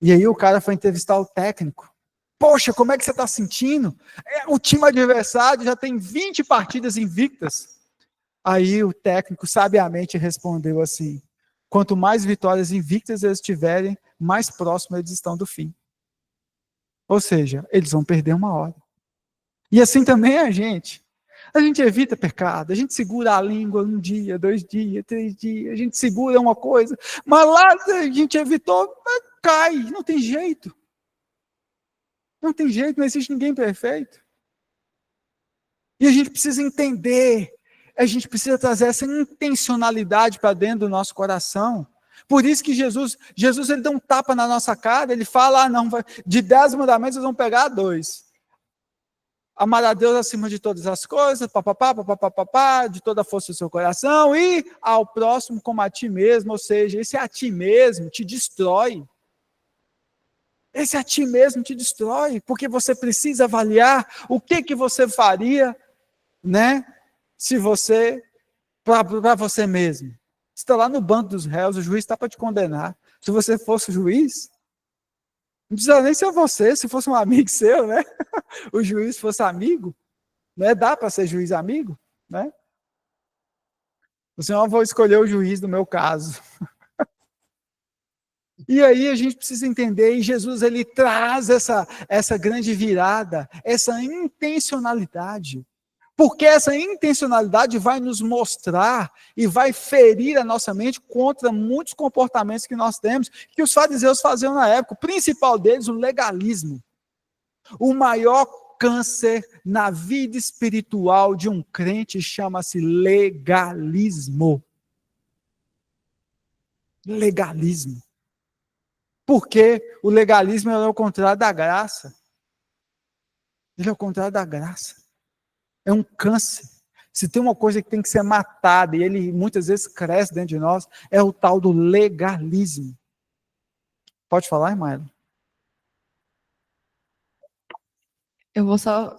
E aí o cara foi entrevistar o técnico. Poxa, como é que você está sentindo? O time adversário já tem 20 partidas invictas. Aí o técnico sabiamente respondeu assim: quanto mais vitórias invictas eles tiverem, mais próximo eles estão do fim. Ou seja, eles vão perder uma hora. E assim também é a gente. A gente evita pecado, a gente segura a língua 1 dia, 2 dias, 3 dias, a gente segura uma coisa, mas lá a gente evitou, cai, não tem jeito. Não tem jeito, não existe ninguém perfeito. E a gente precisa entender, a gente precisa trazer essa intencionalidade para dentro do nosso coração. Por isso que Jesus ele dá um tapa na nossa cara, ele fala, não, de 10 mandamentos nós vamos pegar 2. Amar a Deus acima de todas as coisas, de toda a força do seu coração, e ao próximo como a ti mesmo, ou seja, esse a ti mesmo te destrói. Esse a ti mesmo te destrói, porque você precisa avaliar o que você faria, né, se você, para você mesmo. Você está lá no banco dos réus, o juiz está para te condenar. Se você fosse o juiz, não precisa nem ser você, se fosse um amigo seu, né? O juiz fosse amigo, né? Dá para ser juiz amigo, né? O Senhor, vou escolher o juiz do meu caso. E aí a gente precisa entender, e Jesus ele traz essa grande virada, essa intencionalidade. Porque essa intencionalidade vai nos mostrar e vai ferir a nossa mente contra muitos comportamentos que nós temos, que os fariseus faziam na época. O principal deles, o legalismo. O maior câncer na vida espiritual de um crente chama-se legalismo. Legalismo. Porque o legalismo é o contrário da graça. Ele é o contrário da graça. É um câncer. Se tem uma coisa que tem que ser matada, e ele muitas vezes cresce dentro de nós, é o tal do legalismo. Pode falar, irmã? Eu vou só...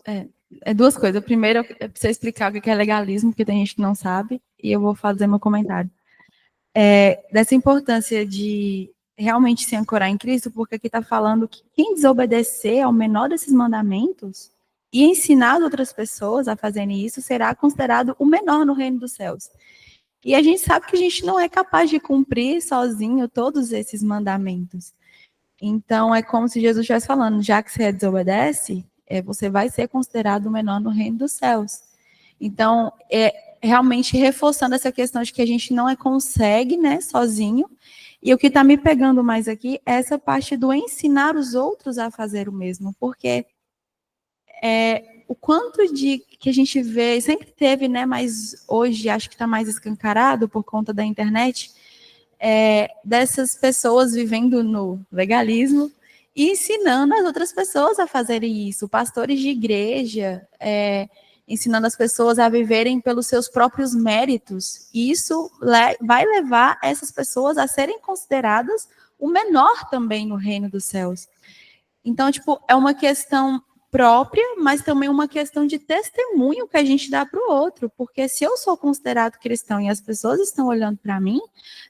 2 coisas. Primeiro, eu preciso explicar o que é legalismo, porque tem gente que não sabe, e eu vou fazer meu comentário. Dessa importância de realmente se ancorar em Cristo, porque aqui está falando que quem desobedecer ao menor desses mandamentos e ensinar outras pessoas a fazerem isso, será considerado o menor no reino dos céus. E a gente sabe que a gente não é capaz de cumprir sozinho todos esses mandamentos. Então, é como se Jesus estivesse falando, já que você desobedece, você vai ser considerado o menor no reino dos céus. Então, realmente reforçando essa questão de que a gente não consegue, né, sozinho, E o que está me pegando mais aqui é essa parte do ensinar os outros a fazer o mesmo, porque o quanto de que a gente vê, sempre teve, né, mas hoje acho que está mais escancarado por conta da internet, dessas pessoas vivendo no legalismo e ensinando as outras pessoas a fazerem isso, pastores de igreja, ensinando as pessoas a viverem pelos seus próprios méritos, e isso vai levar essas pessoas a serem consideradas o menor também no reino dos céus. Então, tipo, é uma questão própria, mas também uma questão de testemunho que a gente dá para o outro, porque se eu sou considerado cristão e as pessoas estão olhando para mim,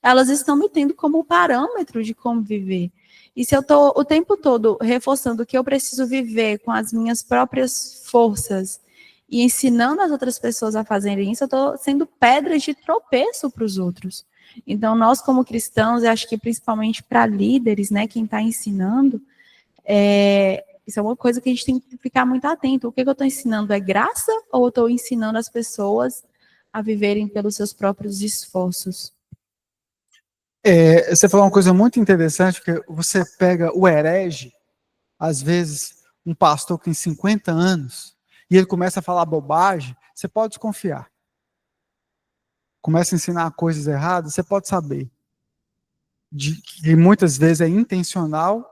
elas estão me tendo como parâmetro de como viver. E se eu estou o tempo todo reforçando que eu preciso viver com as minhas próprias forças e ensinando as outras pessoas a fazerem isso, eu estou sendo pedra de tropeço para os outros. Então, nós como cristãos, eu acho que principalmente para líderes, né, quem está ensinando, isso é uma coisa que a gente tem que ficar muito atento. O que eu estou ensinando é graça ou eu estou ensinando as pessoas a viverem pelos seus próprios esforços? Você falou uma coisa muito interessante, que você pega o herege, às vezes um pastor que tem 50 anos, e ele começa a falar bobagem, você pode desconfiar. Começa a ensinar coisas erradas, você pode saber. Que muitas vezes é intencional.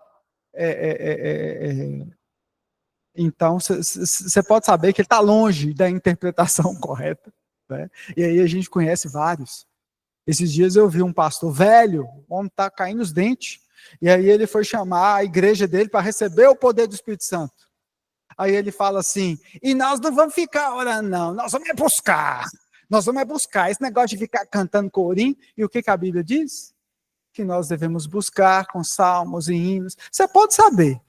Então, você pode saber que ele está longe da interpretação correta. Né? E aí a gente conhece vários. Esses dias eu vi um pastor velho, o homem está caindo os dentes, e aí ele foi chamar a igreja dele para receber o poder do Espírito Santo. Aí ele fala assim, e nós não vamos ficar orando não, nós vamos buscar. Nós vamos buscar. Esse negócio de ficar cantando corinho, e o que a Bíblia diz? Que nós devemos buscar com salmos e hinos. Você pode saber.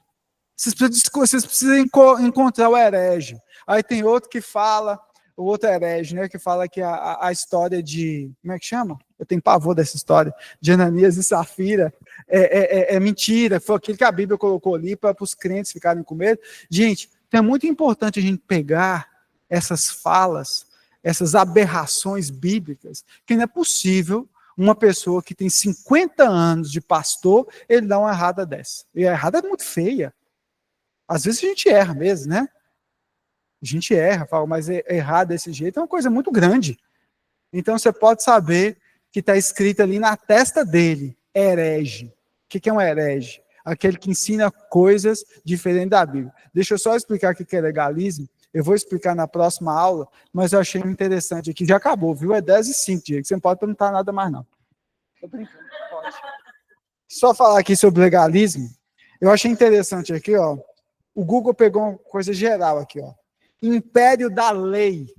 Vocês precisam encontrar o herege. Aí tem outro que fala, o outro herege, né, que fala que a história de, como é que chama? Eu tenho pavor dessa história, de Ananias e Safira, é mentira, foi aquilo que a Bíblia colocou ali para os crentes ficarem com medo. Gente, então é muito importante a gente pegar essas falas, essas aberrações bíblicas, que não é possível uma pessoa que tem 50 anos de pastor, ele dá uma errada dessa. E a errada é muito feia. Às vezes a gente erra mesmo, né? A gente erra, fala, mas errar desse jeito é uma coisa muito grande. Então você pode saber que está escrito ali na testa dele, herege. O que é um herege? Aquele que ensina coisas diferentes da Bíblia. Deixa eu só explicar o que é legalismo. Eu vou explicar na próxima aula, mas eu achei interessante aqui. Já acabou, viu? É 10h05, Diego. Você não pode perguntar nada mais, não. Tô brincando, pode. Só falar aqui sobre legalismo. Eu achei interessante aqui, ó. O Google pegou uma coisa geral aqui, ó. Império da lei.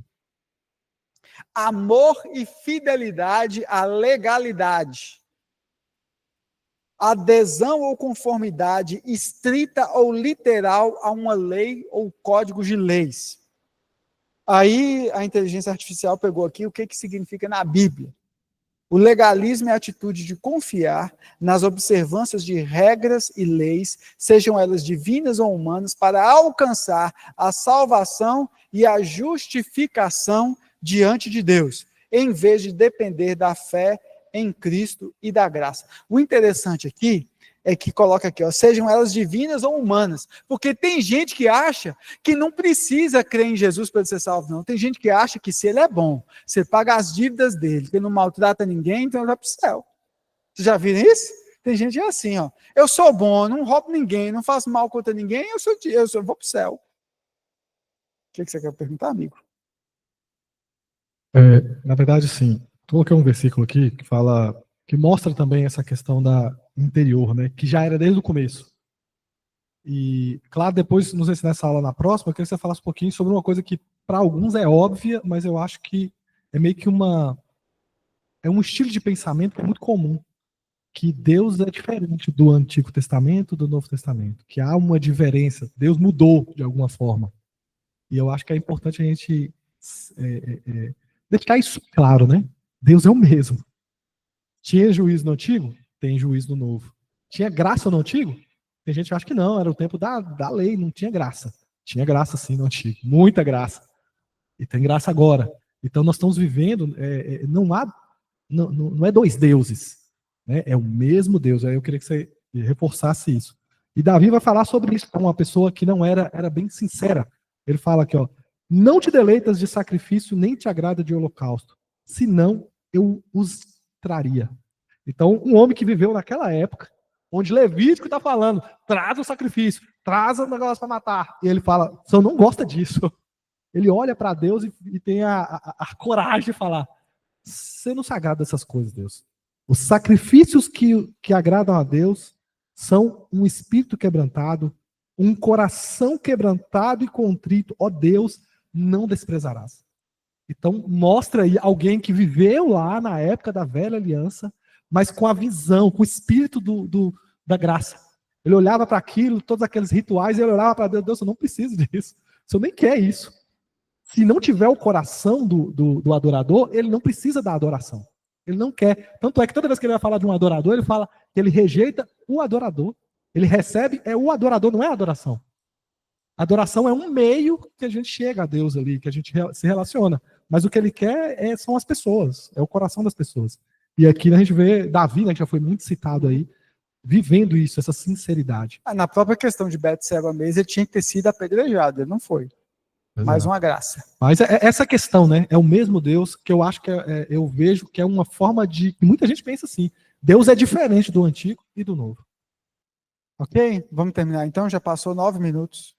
Amor e fidelidade à legalidade. Adesão ou conformidade estrita ou literal a uma lei ou código de leis. Aí a inteligência artificial pegou aqui o que significa na Bíblia. O legalismo é a atitude de confiar nas observâncias de regras e leis, sejam elas divinas ou humanas, para alcançar a salvação e a justificação diante de Deus, em vez de depender da fé em Cristo e da graça. O interessante aqui é que coloca aqui, ó, sejam elas divinas ou humanas, porque tem gente que acha que não precisa crer em Jesus para ser salvo, não. Tem gente que acha que se ele é bom, você paga as dívidas dele, que ele não maltrata ninguém, então ele vai para o céu. Vocês já viram isso? Tem gente que é assim, ó, eu sou bom, não roubo ninguém, não faço mal contra ninguém, eu vou para o céu. O que você quer perguntar, amigo? Na verdade, sim. Coloquei um versículo aqui que fala, que mostra também essa questão da interior, né? Que já era desde o começo. E, claro, depois, não sei se nessa aula na próxima, eu queria que você falasse um pouquinho sobre uma coisa que para alguns é óbvia, mas eu acho que é meio que é um estilo de pensamento que é muito comum, que Deus é diferente do Antigo Testamento, do Novo Testamento, que há uma diferença, Deus mudou de alguma forma. E eu acho que é importante a gente deixar isso claro, né? Deus é o mesmo. Tinha juízo no Antigo? Tem juízo no Novo. Tinha graça no Antigo? Tem gente que acha que não, era o tempo da lei, não tinha graça. Tinha graça sim no Antigo, muita graça. E tem graça agora. Então nós estamos vivendo, não é dois deuses. né? É o mesmo Deus. Aí eu queria que você reforçasse isso. E Davi vai falar sobre isso com uma pessoa que não era bem sincera. Ele fala aqui, ó, não te deleitas de sacrifício, nem te agrada de holocausto, senão eu os traria. Então, um homem que viveu naquela época, onde Levítico está falando, traz o sacrifício, traz o negócio para matar. E ele fala, o senhor não gosta disso. Ele olha para Deus e tem a coragem de falar, você não se agrada dessas coisas, Deus. Os sacrifícios que agradam a Deus são um espírito quebrantado, um coração quebrantado e contrito. Ó Deus, não desprezarás. Então, mostra aí alguém que viveu lá na época da velha aliança, mas com a visão, com o espírito da graça. Ele olhava para aquilo, todos aqueles rituais, e ele olhava para Deus, Deus, eu não preciso disso. O Senhor nem quer isso. Se não tiver o coração do adorador, ele não precisa da adoração. Ele não quer. Tanto é que toda vez que ele vai falar de um adorador, ele fala que ele rejeita o adorador. Ele recebe, é o adorador, não é a adoração. A adoração é um meio que a gente chega a Deus ali, que a gente se relaciona. Mas o que ele quer são as pessoas, é o coração das pessoas. E aqui a gente vê Davi, né, que já foi muito citado aí, vivendo isso, essa sinceridade. Na própria questão de Betseba mesmo, ele tinha que ter sido apedrejado, ele não foi. Mais uma graça. Mas essa questão, né? É o mesmo Deus que eu acho que eu vejo que é uma forma de. Muita gente pensa assim. Deus é diferente do antigo e do novo. Ok? Vamos terminar então, já passou 9 minutos.